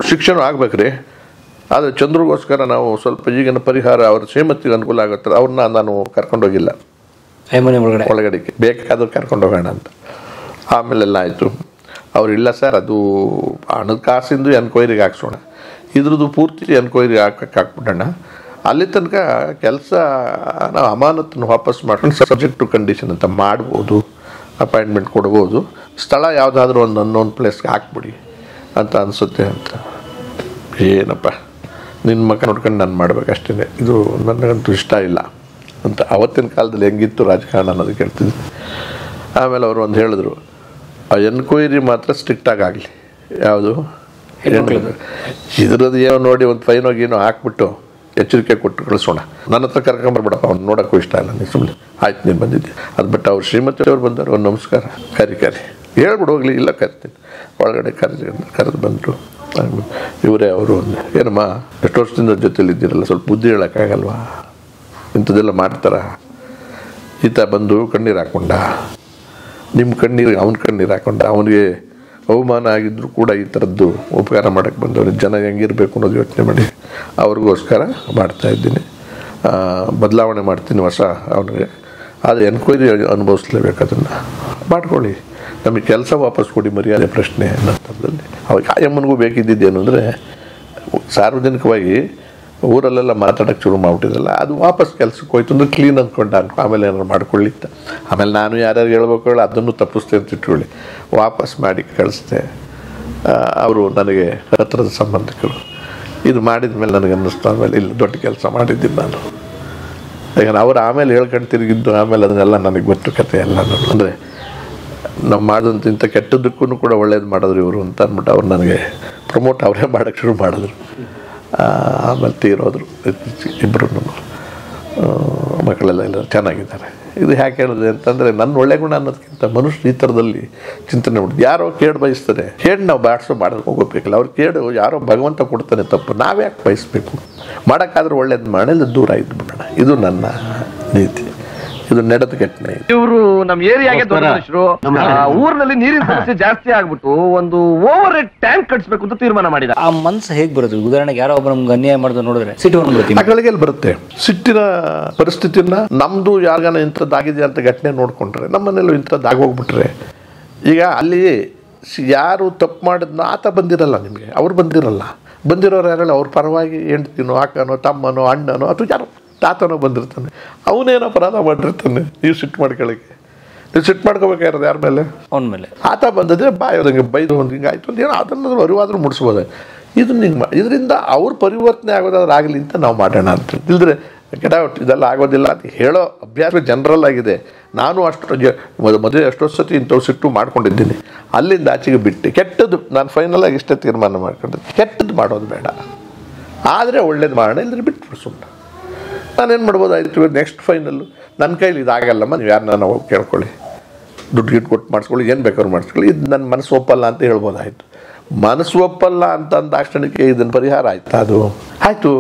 Speaker 2: ಶಿಕ್ಷಣ ಆಗ್ಬೇಕ್ರಿ. ಆದರೆ ಚಂದ್ರಿಗೋಸ್ಕರ ನಾವು ಸ್ವಲ್ಪ ಈಗಿನ ಪರಿಹಾರ ಅವ್ರ ಶ್ರೀಮತಿಗೆ ಅನುಕೂಲ ಆಗುತ್ತೆ, ಅವ್ರನ್ನ ನಾನು ಕರ್ಕೊಂಡೋಗಿಲ್ಲ ಒಳಗಡೆಗೆ, ಬೇಕಾದ್ರೂ ಕರ್ಕೊಂಡು ಹೋಗೋಣ ಅಂತ. ಆಮೇಲೆಲ್ಲ ಆಯಿತು. ಅವರಿಲ್ಲ ಸರ್, ಅದು ಹಣದ ಕಾಸಿಂದು ಎನ್ಕ್ವೈರಿಗೆ ಹಾಕ್ಸೋಣ, ಇದ್ರದ್ದು ಪೂರ್ತಿ ಎನ್ಕ್ವೈರಿ ಹಾಕ್ಬಿಡೋಣ, ಅಲ್ಲಿ ತನಕ ಕೆಲಸ ನಾವು ಅಮಾನತನ್ನು ವಾಪಸ್ ಮಾಡ್ಕೊಂಡು ಸಬ್ಜೆಕ್ಟ್ ಟು ಕಂಡೀಷನ್ ಅಂತ ಮಾಡ್ಬೋದು, ಅಪಾಯಿಂಟ್ಮೆಂಟ್ ಕೊಡ್ಬೋದು, ಸ್ಥಳ ಯಾವುದಾದ್ರೂ ಒಂದು ಅನ್ನೋನ್ ಪ್ಲೇಸ್ಗೆ ಹಾಕ್ಬಿಡಿ ಅಂತ ಅನಿಸುತ್ತೆ ಅಂತ. ಏನಪ್ಪ ನಿನ್ನ ಮಕ್ಕ ನೋಡ್ಕೊಂಡು ನಾನು ಮಾಡ್ಬೇಕಷ್ಟೇ, ಇದು ನನಗಂತೂ ಇಷ್ಟ ಇಲ್ಲ ಅಂತ. ಅವತ್ತಿನ ಕಾಲದಲ್ಲಿ ಹೆಂಗಿತ್ತು ರಾಜಕಾರಣ ಅನ್ನೋದು ಕೇಳ್ತಿದ್ದೆ. ಆಮೇಲೆ ಅವರು ಒಂದು ಹೇಳಿದ್ರು, ಆ ಎನ್ಕ್ವೈರಿ ಮಾತ್ರ ಸ್ಟ್ರಿಕ್ಟಾಗಿ ಆಗಲಿ, ಯಾವುದು ಇದ್ರದ್ದು ಏನೋ ನೋಡಿ ಒಂದು ಫೈನೋಗಿ ಏನೋ ಹಾಕ್ಬಿಟ್ಟು ಎಚ್ಚರಿಕೆ ಕೊಟ್ಟು ಕಳಿಸೋಣ, ನನ್ನ ಹತ್ರ ಕರ್ಕೊಂಬರ್ಬಿಡಪ್ಪ, ಅವ್ನು ನೋಡೋಕ್ಕೂ ಇಷ್ಟ ಇಲ್ಲ, ನೀನು ಸುಮ್ಮನೆ ಆಯ್ತು ನೀನು ಬಂದಿದ್ದೆ. ಅದು ಬಿಟ್ಟು ಅವ್ರು ಶ್ರೀಮತಿಯವ್ರು ಬಂದರು, ಒಂದು ನಮಸ್ಕಾರ ಕರಿ ಹೇಳ್ಬಿಡು ಹೋಗ್ಲಿ, ಇಲ್ಲ ಕರಿತೀನಿ. ಒಳಗಡೆ ಕರೆದು ಬಂದರು. ಇವರೇ ಅವರು ಏನಮ್ಮ ಎಷ್ಟು ವರ್ಷದಿಂದ ಜೊತೆಲಿ ಇದ್ದೀರಲ್ಲ, ಸ್ವಲ್ಪ ಬುದ್ಧಿ ಹೇಳೋಕ್ಕಾಗಲ್ವಾ, ಇಂಥದ್ದೆಲ್ಲ ಮಾಡ್ತಾರ. ಈತ ಬಂದು ಕಣ್ಣೀರು ಹಾಕ್ಕೊಂಡ, ನಿಮ್ಮ ಕಣ್ಣೀರು ಅವನ ಕಣ್ಣೀರು ಹಾಕ್ಕೊಂಡ, ಅವನಿಗೆ ಅವಮಾನ ಆಗಿದ್ರು ಕೂಡ ಈ ಥರದ್ದು ಉಪಕಾರ ಮಾಡೋಕ್ಕೆ ಬಂದವ್ರು ಜನ ಹೆಂಗಿರಬೇಕು ಅನ್ನೋದು ಯೋಚನೆ ಮಾಡಿ ಅವ್ರಿಗೋಸ್ಕರ ಮಾಡ್ತಾಯಿದ್ದೀನಿ. ಬದಲಾವಣೆ ಮಾಡ್ತೀನಿ ಹೊಸ ಅವನಿಗೆ. ಆದರೆ ಎನ್ಕ್ವೈರಿ ಅನುಭವಿಸ್ಲೇಬೇಕು, ಅದನ್ನು ಮಾಡ್ಕೊಳ್ಳಿ, ನಮಗೆ ಕೆಲಸ ವಾಪಸ್ ಕೊಡಿ, ಮರ್ಯಾದೆ ಪ್ರಶ್ನೆ ಅನ್ನೋಂಥದ್ದಲ್ಲಿ. ಅವಾಗ ಆಯಮ್ಮನಿಗೂ ಬೇಕಿದ್ದೇನು ಅಂದರೆ ಸಾರ್ವಜನಿಕವಾಗಿ ಊರಲ್ಲೆಲ್ಲ ಮಾತಾಡೋಕ್ಕೆ ಶುರು ಮಾಡಿಬಿಟ್ಟಿದ್ರಲ್ಲ, ಅದು ವಾಪಸ್ ಕೆಲಸಕ್ಕೆ ಹೋಯ್ತು ಅಂದರೆ ಕ್ಲೀನ್ ಅಂದ್ಕೊಂಡು ಆಮೇಲೆ ಏನಾದ್ರು ಮಾಡ್ಕೊಳ್ಳಿತ್ತ. ಆಮೇಲೆ ನಾನು ಯಾರ್ಯಾರು ಹೇಳ್ಬೇಕು ಹೇಳಿ ಅದನ್ನು ತಪ್ಪಿಸ್ತೆ ಅಂತ ಇಟ್ಕೊಳ್ಳಿ, ವಾಪಸ್ ಮಾಡಿ ಕಳಿಸ್ದೆ. ಅವರು ನನಗೆ ಹತ್ತಿರದ ಸಂಬಂಧಿಕರು. ಇದು ಮಾಡಿದ ಮೇಲೆ ನನಗೆ ಅನ್ನಿಸ್ತು, ಆಮೇಲೆ ಇಲ್ಲಿ ದೊಡ್ಡ ಕೆಲಸ ಮಾಡಿದ್ದೀನಿ ನಾನು. ಈಗ ಅವ್ರು ಆಮೇಲೆ ಹೇಳ್ಕೊಂಡು ತಿರುಗಿದ್ದು ಆಮೇಲೆ ಅದನ್ನೆಲ್ಲ ನನಗೆ ಗೊತ್ತು ಕತೆ ಎಲ್ಲ. ಅಂದರೆ ನಾವು ಮಾಡಿದಂಥ ಇಂಥ ಕೆಟ್ಟದ್ದಕ್ಕೂ ಕೂಡ ಒಳ್ಳೇದು ಮಾಡಿದ್ರು ಇವರು ಅಂತ ಅಂದ್ಬಿಟ್ಟು ಅವ್ರು ನನಗೆ ಪ್ರಮೋಟ್ ಅವರೇ ಮಾಡೋಕ್ಕೆ ಶುರು ಮಾಡಿದ್ರು. ಆಮೇಲೆ ತೀರೋದ್ರು ಇಬ್ಬರು ಮಕ್ಕಳೆಲ್ಲ ಎಲ್ಲರೂ ಚೆನ್ನಾಗಿದ್ದಾರೆ. ಇದು ಯಾಕೆ ಹೇಳಿದೆ ಅಂತಂದರೆ ನನ್ನ ಒಳ್ಳೆ ಗುಣ ಅನ್ನೋದಕ್ಕಿಂತ ಮನುಷ್ಯ ಈ ಥರದಲ್ಲಿ ಚಿಂತನೆ ಮಾಡಿದ್ದು. ಯಾರೋ ಕೇಡು ಬಯಸ್ತಾರೆ, ಕೇಡು ನಾವು ಮಾಡೋಕ್ಕೆ ಹೋಗಬೇಕಲ್ಲ. ಅವ್ರು ಕೇಡು ಯಾರೋ ಭಗವಂತ ಕೊಡ್ತಾನೆ, ತಪ್ಪು ನಾವು ಯಾಕೆ ಬಯಸಬೇಕು? ಮಾಡೋಕ್ಕಾದ್ರೆ ಒಳ್ಳೇದು ಮಾಡಿಲ್ಲ, ದೂರ ಇದ್ದು ಬಿಡೋಣ. ಇದು ನನ್ನ ನೀತಿ, ಇದು ನಡೆದ ಘಟನೆ.
Speaker 1: ಇವರು ನಮ್ಮ ಏರಿಯಾಗೆ ದೊಡ್ಡ ಮನುಷ್ಯರು, ಊರಿನಲ್ಲಿ ನೀರಿನ ಸಮಸ್ಯೆ ಜಾಸ್ತಿ ಆಗ್ಬಿಟ್ಟು ಒಂದು ಓವರ್ ಹೆಡ್ ಟ್ಯಾಂಕ್ ಕಟ್ಸ್ಬೇಕು ಅಂತ ತೀರ್ಮಾನ ಮಾಡಿದ.
Speaker 4: ಆ ಮನ್ಸು ಹೇಗೆ ಬರುತ್ತೆ? ಉದಾಹರಣೆಗೆ ಯಾರೋ ಒಬ್ಬ ನಮ್ಗೆ ಅನ್ಯಾಯ ಮಾಡಿದ್ರು ನೋಡಿದ್ರೆ ಸಿಟ್ಟು
Speaker 2: ಮಕ್ಕಳಿಗೆ ಬರುತ್ತೆ. ಸಿಟ್ಟಿನ ಪರಿಸ್ಥಿತಿನ ನಮ್ದು ಯಾರಿಗಾನ ಇಂಥದ್ದಾಗಿದೆ ಅಂತ ಘಟನೆ ನೋಡ್ಕೊಂಡ್ರೆ, ನಮ್ಮನೆಲ್ಲೂ ಇಂಥದ್ದು ಆಗೋಗ್ಬಿಟ್ರೆ, ಈಗ ಅಲ್ಲಿ ಯಾರು ತಪ್ಪು ಮಾಡಿದ್ನೋ ಆತ ಬಂದಿರಲ್ಲ, ನಿಮಗೆ ಅವ್ರು ಬಂದಿರಲ್ಲ. ಬಂದಿರೋರು ಯಾರಲ್ಲ, ಅವ್ರ ಪರವಾಗಿ ಹೆಂಡ್ತಿನೋ ಅಕ್ಕನೋ ತಮ್ಮನೋ ಅಣ್ಣನೋ ಅಥವಾ ಯಾರೋ ತಾತನೋ ಬಂದಿರ್ತಾನೆ, ಅವನೇನೋ ಅಪರಾಧ ಮಾಡಿರ್ತಾನೆ. ನೀವು ಸಿಟ್ಟು ಮಾಡ್ಕೊಳ್ಳೋಕ್ಕೆ, ನೀವು ಸಿಟ್ಟು ಮಾಡ್ಕೋಬೇಕಾಗಿರೋದು ಯಾರ ಮೇಲೆ? ಅವನ ಮೇಲೆ. ಆತ ಬಂದಿದ್ರೆ ಬಾಯೋದಂಗೆ ಬೈದು ಒಂದು ಹಿಂಗಾಯ್ತು ಅಂತ ಏನೋ ಅದನ್ನು ಅರಿವಾದ್ರೂ ಮುಡಿಸ್ಬೋದು. ಇದನ್ನ ಹಿಂಗೆ ಇದರಿಂದ ಅವ್ರ ಪರಿವರ್ತನೆ ಆಗೋದಾದ್ರೆ ಆಗಲಿ ಅಂತ ನಾವು ಮಾಡೋಣ ಅಂತ. ಇಲ್ಲದ್ರೆ ಕೆಡ ಇದೆಲ್ಲ ಆಗೋದಿಲ್ಲ ಅಂತ ಹೇಳೋ ಅಭ್ಯಾಸ ಜನರಲ್ ಆಗಿದೆ. ನಾನು ಅಷ್ಟು ಮದುವೆ ಎಷ್ಟೋ ಸತಿ ಇಂಥವು ಸಿಟ್ಟು ಮಾಡ್ಕೊಂಡಿದ್ದೀನಿ. ಅಲ್ಲಿಂದ ಆಚೆಗೆ ಬಿಟ್ಟು ಕೆಟ್ಟದ್ದು ನಾನು ಫೈನಲಾಗಿ ಇಷ್ಟೇ ತೀರ್ಮಾನ ಮಾಡ್ಕೊಂಡಿದ್ದೆ, ಕೆಟ್ಟದ್ದು ಮಾಡೋದು ಬೇಡ, ಆದರೆ ಒಳ್ಳೇದು ಮಾಡೋಣ, ಇಲ್ಲದ್ರೆ ಬಿಟ್ಟು ಸುಮ್ಮನೆ ನಾನೇನು ಮಾಡ್ಬೋದಾಯ್ತು. ನೆಕ್ಸ್ಟ್ ಫೈನಲ್ಲು ನನ್ನ ಕೈಲಿ ಇದಾಗಲ್ಲಮ್ಮ, ನೀವು ಯಾರನ್ನ ನಾವು ಕೇಳ್ಕೊಳ್ಳಿ, ದುಡ್ಡು ಗಿಟ್ಟು ಕೊಟ್ಟು ಮಾಡಿಸ್ಕೊಳ್ಳಿ, ಏನು ಬೇಕಾದ್ರೂ ಮಾಡಿಸ್ಕೊಳ್ಳಿ, ಇದು ನನ್ನ ಮನಸ್ಸು ಒಪ್ಪಲ್ಲ ಅಂತ ಹೇಳ್ಬೋದಾಯ್ತು. ಮನಸ್ಸು ಒಪ್ಪಲ್ಲ ಅಂತ ಅಂದಾಕ್ಷಣಕ್ಕೆ ಇದನ್ನು ಪರಿಹಾರ ಆಯ್ತು. ಅದು ಆಯಿತು,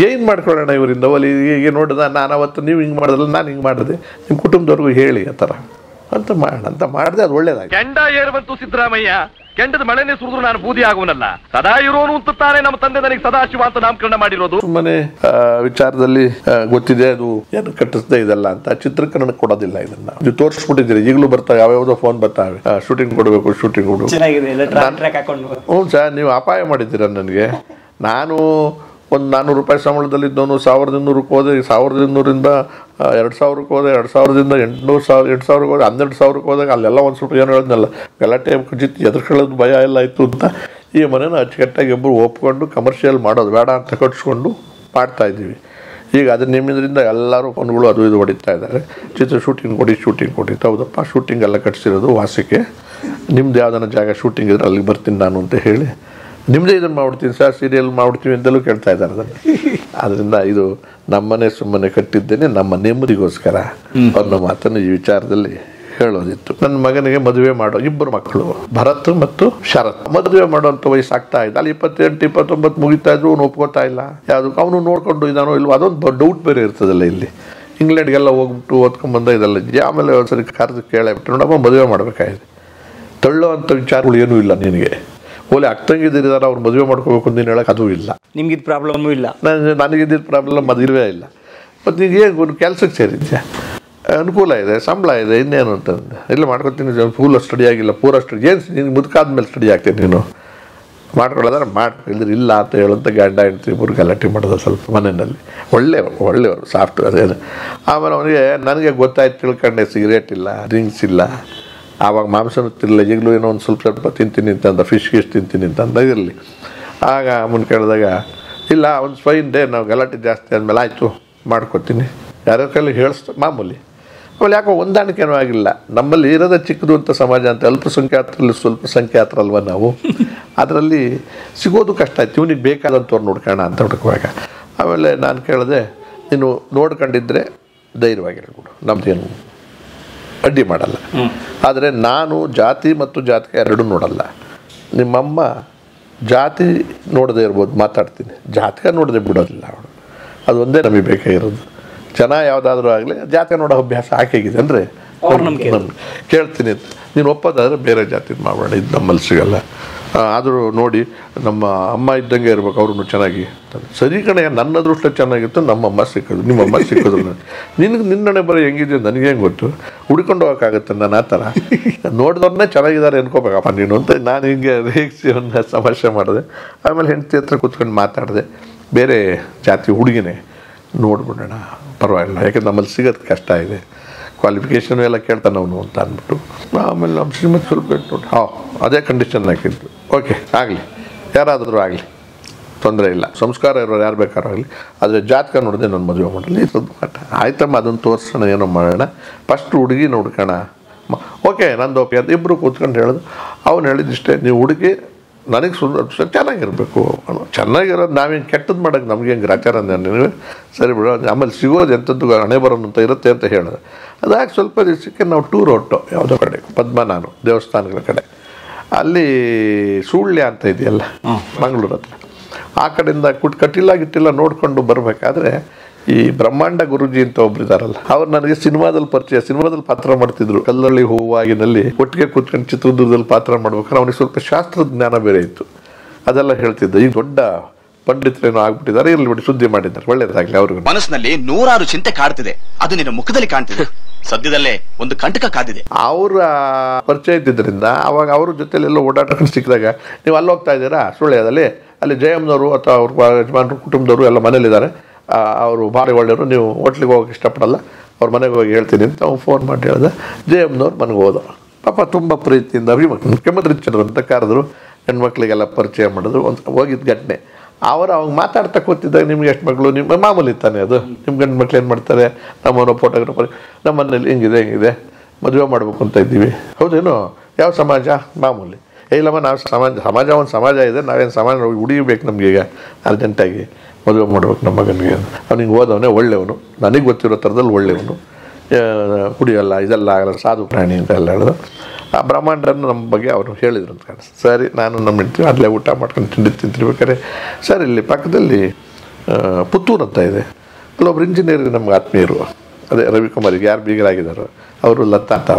Speaker 2: ಏನು ಮಾಡ್ಕೊಳ್ಳೋಣ ಇವರಿಂದ. ಒಲಿ ಈಗ ನೋಡಿದ ನಾನು ಅವತ್ತು ನೀವು ಹಿಂಗೆ ಮಾಡಿದ್ರಲ್ಲ, ನಾನು ಹಿಂಗೆ ಮಾಡಿದೆ, ನಿಮ್ಮ ಕುಟುಂಬದವ್ರಿಗೂ ಹೇಳಿ ಆ ಥರ ಅಂತ ಮಾಡೋಣ ಅಂತ ಮಾಡಿದೆ. ಅದು ಒಳ್ಳೇದಾಗಿ.
Speaker 1: ಕೆಂಡ ಏರ್ಬಂತು ಸಿದ್ದರಾಮಯ್ಯ, ಕೆಂಡದ ಮಳೆನೇ ಸುರಿದ್ರು ನಾನು ಬೂದಿ ಆಗುವನಲ್ಲ, ಸದಾ ಇರೋನು ಅಂತಾನೆ ನಮ್ಮ ತಂದೆ ನನಗೆ ಸದಾಶಿವ ಅಂತ ನಾಮಕರಣ ಮಾಡಿರೋದು.
Speaker 2: ಸುಮ್ಮನೆ ವಿಚಾರದಲ್ಲಿ ಗೊತ್ತಿದೆ, ಅದು ಏನು ಕಟ್ಟಿಸ್ದೆ ಇದೆಲ್ಲ ಅಂತ ಚಿತ್ರೀಕರಣ ಕೊಡೋದಿಲ್ಲ. ಇದನ್ನ ನೀವು ತೋರಿಸ್ಬಿಟ್ಟಿದ್ದೀರಿ, ಈಗಲೂ ಬರ್ತಾವೆ, ಯಾವ್ಯಾವುದೋ ಫೋನ್ ಬರ್ತಾವೆ, ಶೂಟಿಂಗ್ ಕೊಡಬೇಕು, ಶೂಟಿಂಗ್ ಕೊಡಬೇಕು. ಹ್ಞೂ ಸರ್, ನೀವು ಅಪಾಯ ಮಾಡಿದ್ದೀರ ನನಗೆ. ನಾನು ಒಂದು 400 ರೂಪಾಯಿ ಸಂಬಳದಲ್ಲಿದ್ದವನು 1200ಕ್ಕೆ ಹೋದೆ, 1200ರಿಂದ 2000ಕ್ಕೆ ಹೋದೆ, 2000ದಿಂದ 8,000 ಹೋದೆ, 12,000ಕ್ಕೆ ಹೋದಾಗ ಅಲ್ಲೆಲ್ಲ ಒಂದು ಸ್ವಲ್ಪ ಏನು ಹೇಳಿದ್ನಲ್ಲ, ಗಲಾಟೆ ಕುಜಿತ್ ಎದುರ್ಕೊಳ್ಳೋದು ಭಯ ಎಲ್ಲ ಇತ್ತು ಅಂತ ಈ ಮನೇನ ಅಚ್ಚುಕಟ್ಟಾಗಿ ಇಬ್ಬರು ಒಪ್ಕೊಂಡು ಕಮರ್ಷಿಯಲ್ ಮಾಡೋದು ಬೇಡ ಅಂತ ಕಟ್ಸ್ಕೊಂಡು ಮಾಡ್ತಾಯಿದ್ದೀವಿ. ಈಗ ಅದು ನಿಮ್ಮಿಂದ ಎಲ್ಲರೂ ಫೋನ್ಗಳು ಅದು ಇದು ಹೊಡಿತಾ ಇದ್ದಾರೆ, ಚಿತ್ರ ಶೂಟಿಂಗ್ ಕೊಡಿ. ಹೌದಪ್ಪ, ಶೂಟಿಂಗ್ ಎಲ್ಲ ಕಟ್ಸಿರೋದು ವಾಸಕ್ಕೆ, ನಿಮ್ದು ಯಾವ್ದಾನ ಜಾಗ ಶೂಟಿಂಗ್ ಇದ್ರೆ ಅಲ್ಲಿಗೆ ಬರ್ತೀನಿ ನಾನು ಅಂತ ಹೇಳಿ, ನಿಮ್ಮದೇ ಇದನ್ನು ಮಾಡ್ಬಿಡ್ತೀನಿ ಸರ್, ಸೀರಿಯಲ್ ಮಾಡ್ಬಿಡ್ತೀವಿ ಅಂತಲೂ ಕೇಳ್ತಾ ಇದ್ದಾರೆ ಅದನ್ನು. ಆದ್ದರಿಂದ ಇದು ನಮ್ಮನೆ ಸುಮ್ಮನೆ ಕಟ್ಟಿದ್ದೇನೆ ನಮ್ಮ ನೆಮ್ಮದಿಗೋಸ್ಕರ ಅನ್ನೋ ಮಾತನ್ನು ಈ ವಿಚಾರದಲ್ಲಿ ಹೇಳೋದಿತ್ತು. ನನ್ನ ಮಗನಿಗೆ ಮದುವೆ ಮಾಡೋ 2 ಮಕ್ಕಳು, ಭರತ್ ಮತ್ತು ಶರತ್. ಮದುವೆ ಮಾಡೋಂಥ ವಯಸ್ಸಾಗ್ತಾ ಇದೆ, ಅಲ್ಲಿ 28, 29 ಮುಗಿತಾ ಇದ್ರು ಅವನು ಒಪ್ಕೋತಾ ಇಲ್ಲ. ಯಾವುದು ಅವನು ನೋಡ್ಕೊಂಡು ಇದಾನೋ ಇಲ್ವೋ ಅದೊಂದು ಡೌಟ್ ಬೇರೆ ಇರ್ತದಲ್ಲ. ಇಲ್ಲಿ ಇಂಗ್ಲೆಂಡ್ಗೆಲ್ಲ ಹೋಗ್ಬಿಟ್ಟು ಓದ್ಕೊಂಡ್ಬಂದ ಇದೆಲ್ಲ ಆಮೇಲೆ ಒಂದ್ಸರಿ ಕರೆದು ಕೇಳಬಿಟ್ಟು ನೋಡಪ್ಪ ಮದುವೆ ಮಾಡಬೇಕಾಗಿದೆ, ತಳ್ಳೋ ಅಂಥ ವಿಚಾರಗಳು ಏನೂ ಇಲ್ಲ ನಿನಗೆ. ಓಲೆ ಅಕ್ಕಂಗಿದ್ದಾರೆ ಅವ್ರು ಮದುವೆ ಮಾಡ್ಕೋಬೇಕು ಅಂತ ನೀನು ಹೇಳಕ್ಕೆ ಅದೂ ಇಲ್ಲ.
Speaker 4: ನಿಮ್ಗಿದ್ದು ಪ್ರಾಬ್ಲಮ್ಮೂ ಇಲ್ಲ,
Speaker 2: ನನಗಿದ್ದಿದ್ದು ಪ್ರಾಬ್ಲಮ್ ಮದುವೆ ಇಲ್ಲ. ಮತ್ತು ನಿನಗೆ ಒಂದು ಕೆಲಸಕ್ಕೆ ಸೇರಿದ್ಯಾ, ಅನುಕೂಲ ಇದೆ, ಸಂಬಳ ಇದೆ, ಇನ್ನೇನು ಅಂತಂದು ಇಲ್ಲ ಮಾಡ್ಕೊತೀನಿ. ಫುಲ್ ಸ್ಟಡಿ ಆಗಿಲ್ಲ, ಪೂರ ಸ್ಟಡಿ ಏನು ನಿನ್ಗೆ ಮುದುಕಾದ್ಮೇಲೆ ಸ್ಟಡಿ ಆಗ್ತೀನಿ, ನೀನು ಮಾಡ್ಕೊಳ್ಳೋದಾದ್ರೆ ಇಲ್ಲದ್ರೆ ಇಲ್ಲ ಅಂತ ಹೇಳುವಂಥ ಗಂಡ ಹೆಂಡ್ತಿ ಇಬ್ಬರು ಗಲಾಟೆ ಮಾಡೋದು ಸ್ವಲ್ಪ ಮನೆಯಲ್ಲಿ. ಒಳ್ಳೆಯವರು ಸಾಫ್ಟ್ ಅದೇನು. ಆಮೇಲೆ ಅವನಿಗೆ ನನಗೆ ಗೊತ್ತಾಯ್ತು, ತಿಳ್ಕೊಂಡೆ ಸಿಗರೇಟ್ ಇಲ್ಲ, ಡ್ರಿಂಕ್ಸ್ ಇಲ್ಲ, ಆವಾಗ ಮಾಂಸನೂ ತಿನ್ನಲ್ಲ, ಈಗಲೂ ಏನೋ ಒಂದು ಸ್ವಲ್ಪ ತಿಂತೀನಿ ಅಂತಂದ, ಫಿಶ್ ತಿಂತೀನಿ ಅಂತಂದ ಇರಲಿ. ಆಗ ಮುನ್ ಕೇಳಿದಾಗ ಇಲ್ಲ ಒಂದು ಫೈನ್ ಡೇ, ನಾವು ಗಲಾಟೆ ಜಾಸ್ತಿ ಆದಮೇಲೆ ಆಯಿತು ಮಾಡ್ಕೊತೀನಿ, ಯಾರ್ಯಾರ ಕೈಲಿ ಮಾಮೂಲಿ. ಆಮೇಲೆ ಯಾಕೋ ಹೊಂದಾಣಿಕೆನೂ ಆಗಿಲ್ಲ. ನಮ್ಮಲ್ಲಿ ಇರೋದೇ ಚಿಕ್ಕದು ಅಂತ ಸಮಾಜ ಅಂತ, ಅಲ್ಪಸಂಖ್ಯಾತರಲ್ಲಿ ಸ್ವಲ್ಪ ಸಂಖ್ಯಾತರಲ್ವ ನಾವು, ಅದರಲ್ಲಿ ಸಿಗೋದು ಕಷ್ಟ ಆಯ್ತು. ಇವನಿಗೆ ಬೇಕಾದಂಥವ್ರು ನೋಡ್ಕೋಣ ಅಂತ ಹುಡುಕುವಾಗ ಆಮೇಲೆ ನಾನು ಕೇಳಿದೆ, ನೀನು ನೋಡ್ಕೊಂಡಿದ್ರೆ ಧೈರ್ಯವಾಗಿ ಹೇಳ್ಬಿಡು, ನಮ್ದೇನು ಅಡ್ಡಿ ಮಾಡಲ್ಲ. ಆದರೆ ನಾನು ಜಾತಿ ಮತ್ತು ಜಾತಿಗೆ ಎರಡೂ ನೋಡಲ್ಲ. ನಿಮ್ಮಮ್ಮ ಜಾತಿ ನೋಡದೇ ಇರ್ಬೋದು, ಮಾತಾಡ್ತೀನಿ, ಜಾತಿಗೆ ನೋಡದೆ ಬಿಡೋದಿಲ್ಲ ಅವಳು. ಅದು ಒಂದೇ ನಮಗೆ ಬೇಕಾಗಿರೋದು. ಜನ ಯಾವುದಾದ್ರೂ ಆಗಲಿ ಜಾತಿ ನೋಡೋ ಅಭ್ಯಾಸ ಆಕೆಗಿದೆ ಅಂದರೆ ಕೇಳ್ತೀನಿ ಅಂತ. ನೀನು ಒಪ್ಪೋದಾದರೆ ಬೇರೆ ಜಾತಿದು ಮಾಡಬೇಡ, ಇದು ನಮ್ಮಲ್ಲಿ ಸಿಗಲ್ಲ. ಆದರೂ ನೋಡಿ ನಮ್ಮ ಅಮ್ಮ ಇದ್ದಂಗೆ ಇರ್ಬೇಕು, ಅವ್ರೂ ಚೆನ್ನಾಗಿ. ಸರಿ ಕಣೆ, ನನ್ನ ಅದೃಷ್ಟ ಚೆನ್ನಾಗಿತ್ತು, ನಮ್ಮಮ್ಮ ಸಿಕ್ಕೋದು, ನಿಮ್ಮಮ್ಮ ಸಿಕ್ಕೋದು. ನಿನ್ನಣೆ ಬರೋ ಹೆಂಗಿದೆಯೋ ನನಗೆ ಹೆಂಗೆ ಗೊತ್ತು, ಹುಡ್ಕೊಂಡು ಹೋಗೋಕ್ಕಾಗುತ್ತೆ ನಾನು ಆ ಥರ. ನೋಡಿದವ್ರನ್ನೇ ಚೆನ್ನಾಗಿದ್ದಾರೆ ಅನ್ಕೋಬೇಕಪ್ಪ ನೀನು ಅಂತ ನಾನು ಹಿಂಗೆ ರೇಗಿಸಿ ಒಂದು ಸಮಸ್ಯೆ ಮಾಡಿದೆ. ಆಮೇಲೆ ಹೆಂಡತಿ ಹತ್ರ ಕೂತ್ಕೊಂಡು ಮಾತಾಡಿದೆ, ಬೇರೆ ಜಾತಿ ಹುಡುಗಿನೇ ನೋಡ್ಬಿಡೋಣ, ಪರವಾಗಿಲ್ಲ, ಯಾಕೆಂದ್ರೆ ನಮ್ಮಲ್ಲಿ ಸಿಗೋದು ಕಷ್ಟ ಇದೆ, ಕ್ವಾಲಿಫಿಕೇಷನು ಎಲ್ಲ ಕೇಳ್ತಾನೆ ಅವನು ಅಂತ ಅಂದ್ಬಿಟ್ಟು. ಆಮೇಲೆ ನಮ್ಮ ಶ್ರೀಮಂತ ಸ್ವಲ್ಪ ನೋಡಿ ಅದೇ ಕಂಡೀಷನ್ ಹಾಕಿದ್ದು. ಓಕೆ ಆಗಲಿ, ಯಾರಾದರೂ ಆಗಲಿ ತೊಂದರೆ ಇಲ್ಲ, ಸಂಸ್ಕಾರ ಇರೋರು ಯಾರು ಬೇಕಾರಾಗಲಿ, ಆದರೆ ಜಾತಕ ನೋಡಿದೆ ನನ್ನ ಮದುವೆ ಮಾಡಲಿ ಆಯ್ತಮ್ಮ, ಅದನ್ನು ತೋರಿಸೋಣ, ಏನೋ ಮಾಡೋಣ, ಫಸ್ಟ್ ಹುಡುಗಿ ನೋಡ್ಕೋಣ. ಓಕೆ ನಂದು ಓಕೆ ಅಂತ ಇಬ್ಬರು ಕೂತ್ಕೊಂಡು ಹೇಳೋದು. ಅವ್ನು ಹೇಳಿದಿಷ್ಟೇ, ನೀವು ಹುಡುಗಿ ನನಗೆ ಚೆನ್ನಾಗಿರಬೇಕು, ಚೆನ್ನಾಗಿರೋದು ನಾವೇನು ಕೆಟ್ಟದ್ದು ಮಾಡೋಕ್ಕೆ ನಮಗೇನು ಗ್ರಾಚಾರ ನೀವು ಸರಿ ಬಿಡೋ, ಆಮೇಲೆ ಸಿಗೋದು ಎಂಥದ್ದು ಹಣೆ ಬರೋನು ಅಂತ ಇರುತ್ತೆ ಅಂತ ಹೇಳಿದೆ. ಅದಾಗಿ ಸ್ವಲ್ಪ ದಿವಸಕ್ಕೆ ನಾವು ಟೂರ್ ಹೊಟ್ಟು ಯಾವುದೋ ಕಡೆ ಪದ್ಮನಾಭ ದೇವಸ್ಥಾನಗಳ ಕಡೆ, ಅಲ್ಲಿ ಸುಳ್ಯ ಅಂತ ಇದೆಯಲ್ಲ ಮಂಗಳೂರು ಹತ್ರ, ಆ ಕಡೆಯಿಂದ ಕಟ್ಟಿಲ್ಲ ಗಿಟ್ಟಿಲ್ಲ ನೋಡಿಕೊಂಡು ಬರಬೇಕಾದ್ರೆ ಈ ಬ್ರಹ್ಮಾಂಡ ಗುರುಜಿ ಅಂತ ಒಬ್ರು ಇದಾರಲ್ಲ, ಅವ್ರು ನನಗೆ ಸಿನಿಮಾದಲ್ಲಿ ಪರಿಚಯ, ಸಿನಿಮಾದಲ್ಲಿ ಪಾತ್ರ ಮಾಡ್ತಿದ್ರು. ಕಲ್ಲಳ್ಳಿ ಹೂವಾಗಿನಲ್ಲಿ ಒಟ್ಟಿಗೆ ಕೂತ್ಕೊಂಡು ಚಿತ್ರದುರ್ಗದಲ್ಲಿ ಪಾತ್ರ ಮಾಡ್ಬೇಕಾದ್ರೆ ಅವನಿಗೆ ಸ್ವಲ್ಪ ಶಾಸ್ತ್ರಜ್ಞಾನ ಬೇರೆ ಇತ್ತು, ಅದೆಲ್ಲ ಹೇಳ್ತಿದ್ದ. ಈಗ ದೊಡ್ಡ ಪಂಡಿತರೇನೋ ಆಗ್ಬಿಟ್ಟಿದ್ದಾರೆ, ಇಲ್ಲಿ ಬಿಟ್ಟು ಸುದ್ದಿ ಮಾಡಿದ್ದಾರೆ, ಒಳ್ಳೇದಾಗ್ಲಿ ಅವ್ರಿಗೆ.
Speaker 5: ಮನಸ್ಸಿನಲ್ಲಿ 106 ಚಿಂತೆ ಕಾಡ್ತಿದೆ, ಅದು ನಿನ್ನ ಮುಖದಲ್ಲಿ ಕಾಣ್ತಿದೆ, ಸದ್ಯದಲ್ಲೇ ಒಂದು ಕಂಟಕ ಕಾದಿದೆ.
Speaker 2: ಅವರ ಪರಿಚಯ ಇದ್ದಿದ್ದರಿಂದ ಅವಾಗ ಅವ್ರ ಜೊತೆಲೆಲ್ಲ ಓಡಾಟಕ್ಕೆ ಸಿಕ್ಕಿದಾಗ, ನೀವು ಅಲ್ಲಿ ಹೋಗ್ತಾ ಇದ್ದೀರಾ ಸುಳ್ಯದಲ್ಲಿ, ಅಲ್ಲಿ ಜಯಮ್ಮನವರು ಅಥವಾ ಅವ್ರ ಯಜಮಾನರು ಕುಟುಂಬದವರು ಎಲ್ಲ ಮನೇಲಿದ್ದಾರೆ, ಅವರು ಭಾರಿ ಒಳ್ಳೆಯವರು, ನೀವು ಹೋಟ್ಲಿಗೆ ಹೋಗೋಕೆ ಇಷ್ಟಪಡಲ್ಲ, ಅವ್ರ ಮನೆಗೆ ಹೋಗಿ ಹೇಳ್ತೀನಿ ಅಂತ ಅವ್ನು ಫೋನ್ ಮಾಡಿ ಹೇಳ್ದೆ. ಜಯಮ್ಮನವ್ರು ಮನೆಗೆ ಹೋದ. ಪಾಪ ತುಂಬ ಪ್ರೀತಿಯಿಂದ ಮುಖ್ಯಮಂತ್ರಿ ಚಂದ್ರ ಅಂತ ಕರೆದ್ರು, ಹೆಣ್ಮಕ್ಳಿಗೆಲ್ಲ ಪರಿಚಯ ಮಾಡಿದ್ರು. ಒಂದು ಹೋಗಿದ್ದ ಘಟನೆ. ಅವಾಗ ಮಾತಾಡ್ತಾ ಕೂತಿದ್ದಾಗ, ನಿಮ್ಗೆ ಎಷ್ಟು ಮಕ್ಕಳು, ನಿಮ್ಮ ಮಾಮೂಲಿ ತಾನೆ ಅದು, ನಿಮ್ಮ ಗಂಡು ಮಕ್ಳು ಏನು ಮಾಡ್ತಾರೆ, ನಮ್ಮನ್ನು ಫೋಟೋಗ್ರಾಫರ್, ನಮ್ಮ ಮನೇಲಿ ಹಿಂಗಿದೆ ಮದುವೆ ಮಾಡ್ಬೇಕು ಅಂತ ಇದ್ದೀವಿ. ಹೌದೇನು, ಯಾವ ಸಮಾಜ, ಮಾಮೂಲಿ. ಇಲ್ಲಮ್ಮ ನಾವು ಸಮಾಜ ಒಂದು ಸಮಾಜ ಇದೆ, ನಾವೇನು ಸಮಾಜ ಹುಡುಗಿಬೇಕು, ನಮಗೆ ಈಗ ಅರ್ಜೆಂಟಾಗಿ ಮದುವೆ ಮಾಡ್ಬೇಕು ನಮ್ಮ ಮಗನಿಗೆ. ಅವ್ನಿಗೆ ಓದವನೇ ಒಳ್ಳೆಯವನು, ನನಗೆ ಗೊತ್ತಿರೋ ಥರದಲ್ಲಿ ಒಳ್ಳೆಯವನು, ಕುಡಿಯೋಲ್ಲ, ಇದೆಲ್ಲ ಆಗಲ್ಲ, ಸಾಧು ಪ್ರಾಣಿ ಅಂತ ಎಲ್ಲ ಹೇಳಿದ್ರು. ಆ ಬ್ರಹ್ಮಾಂಡರನ್ನು ನಮ್ಮ ಬಗ್ಗೆ ಅವರು ಹೇಳಿದ್ರು ಅಂತ ಕಾಣಿಸ್ತು. ಸರಿ, ನಾನು ನಮ್ಮ ಹೆಂಡ್ತಿ ಅಲ್ಲೇ ಊಟ ಮಾಡ್ಕೊಂಡು ತಿಂತಿರ್ಬೇಕಾದ್ರೆ, ಸರ್ ಇಲ್ಲಿ ಪಕ್ಕದಲ್ಲಿ ಪುತ್ತೂರು ಅಂತ ಇದೆ, ಅಲ್ಲೊಬ್ರು ಇಂಜಿನಿಯರ್ ನಮ್ಗೆ ಆತ್ಮೀಯರು, ಅದೇ ರವಿಕುಮಾರಿಗೆ ಯಾರು ಬೀಗರಾಗಿದ್ದಾರೋ ಅವರು, ಲತಾ ಅಂತ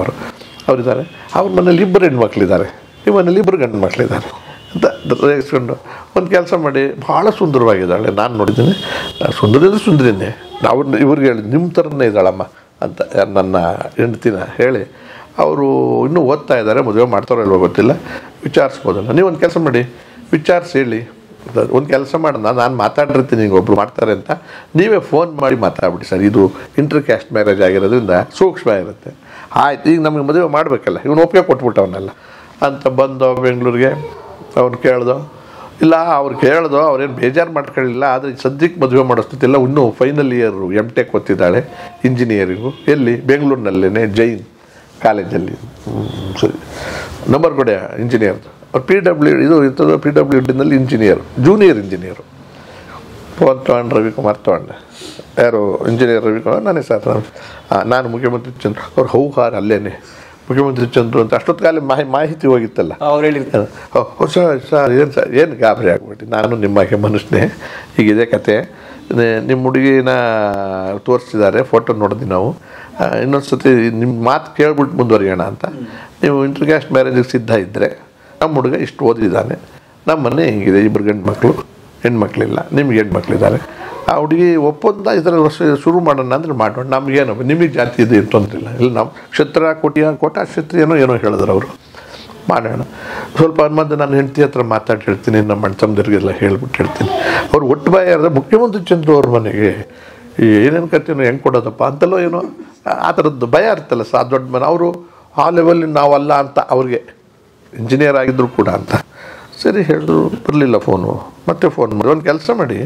Speaker 2: ಅವರಿದ್ದಾರೆ. ಅವ್ರ ಮನೇಲಿ 2 ಹೆಣ್ಮಕ್ಳಿದ್ದಾರೆ, ಈ ಮನೇಲಿ 2 ಗಂಡು ಮಕ್ಕಳಿದ್ದಾರೆ ಅಂತ ರೇಗಿಸ್ಕೊಂಡು ಒಂದು ಕೆಲಸ ಮಾಡಿ, ಭಾಳ ಸುಂದರವಾಗಿದ್ದಾಳೆ, ನಾನು ನೋಡಿದ್ದೀನಿ, ಸುಂದರಿನೇ, ನಾವು ಇವ್ರಿಗೆ ಹೇಳಿದ್ದು ನಿಮ್ಮ ಥರನೇ ಇದ್ದಾಳಮ್ಮ ಅಂತ ನನ್ನ ಹೆಂಡ್ತಿನ ಹೇಳಿ, ಅವರು ಇನ್ನೂ ಓದ್ತಾ ಇದ್ದಾರೆ, ಮದುವೆ ಮಾಡ್ತಾರೋ ಇಲ್ವೋ ಗೊತ್ತಿಲ್ಲ, ವಿಚಾರಿಸ್ಬೋದಲ್ಲ, ನೀವು ಒಂದು ಕೆಲಸ ಮಾಡಿ ವಿಚಾರಿಸಿ ಹೇಳಿ, ಒಂದು ಕೆಲಸ ಮಾಡೋಣ, ನಾನು ಮಾತಾಡಿರ್ತೀನಿ, ಈಗ ಒಬ್ರು ಮಾಡ್ತಾರೆ ಅಂತ, ನೀವೇ ಫೋನ್ ಮಾಡಿ ಮಾತಾಡ್ಬಿಡಿ ಸರ್, ಇದು ಇಂಟರ್ ಕ್ಯಾಸ್ಟ್ ಮ್ಯಾರೇಜ್ ಆಗಿರೋದ್ರಿಂದ ಸೂಕ್ಷ್ಮ ಇರುತ್ತೆ. ಆಯ್ತು, ಈಗ ನಮಗೆ ಮದುವೆ ಮಾಡಬೇಕಲ್ಲ, ಇವನು ಒಪ್ಪಿಗೆ ಕೊಟ್ಬಿಟ್ಟವನ್ನೆಲ್ಲ ಅಂತ ಬಂದು ಬೆಂಗಳೂರಿಗೆ. ಅವ್ರು ಕೇಳ್ದೋ ಇಲ್ಲ, ಅವ್ರು ಕೇಳ್ದೋ, ಅವ್ರೇನು ಬೇಜಾರು ಮಾಡ್ಕೊಳ್ಳಿಲ್ಲ, ಆದರೆ ಸದ್ಯಕ್ಕೆ ಮದುವೆ ಮಾಡಿಸ್ತಿಲ್ಲ, ಇನ್ನೂ ಫೈನಲ್ ಇಯರು MTech ಓದ್ತಿದ್ದಾಳೆ ಇಂಜಿನಿಯರಿಂಗು, ಎಲ್ಲಿ ಬೆಂಗಳೂರಿನಲ್ಲೇ ಜೈನ್ ಕಾಲೇಜಲ್ಲಿ. ಸರಿ, ನಂಬರ್ ಕೊಡೆ ಇಂಜಿನಿಯರ್ದು, ಅವ್ರು PW ಇದು ಇಂಥದ್ದು PWDನಲ್ಲಿ ಇಂಜಿನಿಯರ್, ಜೂನಿಯರ್ ಇಂಜಿನಿಯರು. ಫೋನ್ ತೊಗೊಂಡು ರವಿಕುಮಾರ್ ತೊಗೊಂಡೆ, ಯಾರು ಇಂಜಿನಿಯರ್ ರವಿಕುಮಾರ್, ನಾನೇ ಸರ್, ನಾನು ಮುಖ್ಯಮಂತ್ರಿ ಚಂದ್ರ, ಅವ್ರು ಹೌಹಾರ ಅಲ್ಲೇನೆ ಮುಖ್ಯಮಂತ್ರಿ ಚಂದ್ರು ಅಂತ. ಅಷ್ಟೊತ್ತಿಗೆ ಮಾಹಿತಿ ಹೋಗಿತ್ತಲ್ಲ,
Speaker 4: ಅವ್ರು ಹೇಳಿರ್ತಾರೆ,
Speaker 2: ಸರ್ ಏನು ಗಾಬರಿ ಆಗ್ಬಿಟ್ಟು, ನಾನು ನಿಮಗೆ ಮನುಷ್ಯನೇ, ಹೀಗಿದೆ ಕತೆ, ನಿಮ್ಮ ಹುಡುಗಿನ ತೋರಿಸ್ತಿದ್ದಾರೆ, ಫೋಟೋ ನೋಡಿದ್ವಿ ನಾವು, ಇನ್ನೊಂದು ಸತಿ ನಿಮ್ಮ ಮಾತು ಕೇಳ್ಬಿಟ್ಟು ಮುಂದುವರಿಯೋಣ ಅಂತ. ನೀವು ಇಂಟರ್ ಕ್ಯಾಸ್ಟ್ ಮ್ಯಾರೇಜಿಗೆ ಸಿದ್ಧ ಇದ್ದರೆ, ನಮ್ಮ ಹುಡುಗ ಇಷ್ಟು ಓದಿದ್ದಾನೆ, ನಮ್ಮ ಮನೆ ಹಿಂಗಿದೆ, 2 ಗಂಡು ಮಕ್ಕಳು, ಹೆಣ್ಮಕ್ಳಿಲ್ಲ, ನಿಮ್ಗೆ ಹೆಣ್ಮಕ್ಳಿದ್ದಾರೆ, ಆ ಹುಡುಗಿ ಒಪ್ಪಂದ ಇದರ ಶುರು ಮಾಡೋಣ ಅಂದರೆ ಮಾಡೋಣ, ನಮಗೇನೋ ನಿಮಗೆ ಜಾತಿ ಇದೆ ತೊಂದರಿಲ್ಲ, ಇಲ್ಲ ನಾವು ಕ್ಷತ್ರ ಕೋಟಾ ಕ್ಷತ್ರಿಯನೋ ಏನೋ ಹೇಳಿದ್ರು ಅವರು, ಮಾಡೋಣ. ಸ್ವಲ್ಪ ಅನ್ಮಂದು ನಾನು ಹೆಂಡತಿ ಹತ್ರ ಮಾತಾಡಿ ಹೇಳ್ತೀನಿ, ನಮ್ಮ ಅಣ್ಣ ತಮ್ಮದರಿಗೆಲ್ಲ ಹೇಳ್ಬಿಟ್ಟು ಹೇಳ್ತೀನಿ. ಅವ್ರು ಒಟ್ಟು ಬಾಯ ಮುಖ್ಯಮಂತ್ರಿ ಚಂದ್ರು ಅವ್ರ ಮನೆಗೆ ಏನೇನು ಕತ್ತೀನೋ ಹೆಂಗೆ ಕೊಡೋದಪ್ಪ ಅಂತಲೋ ಏನೋ ಆ ಥರದ್ದು ಭಯ ಇರ್ತಲ್ಲ ಸಾ ದೊಡ್ಡ ಮನೆ. ಅವರು ಆ ಲೆವೆಲ್ ನಾವಲ್ಲ ಅಂತ, ಅವ್ರಿಗೆ ಇಂಜಿನಿಯರ್ ಆಗಿದ್ರು ಕೂಡ ಅಂತ. ಸರಿ ಹೇಳಿದ್ರು, ಬರಲಿಲ್ಲ ಫೋನು, ಮತ್ತೆ ಫೋನ್ ಮಾಡಿ, ಒಂದು ಕೆಲಸ ಮಾಡಿ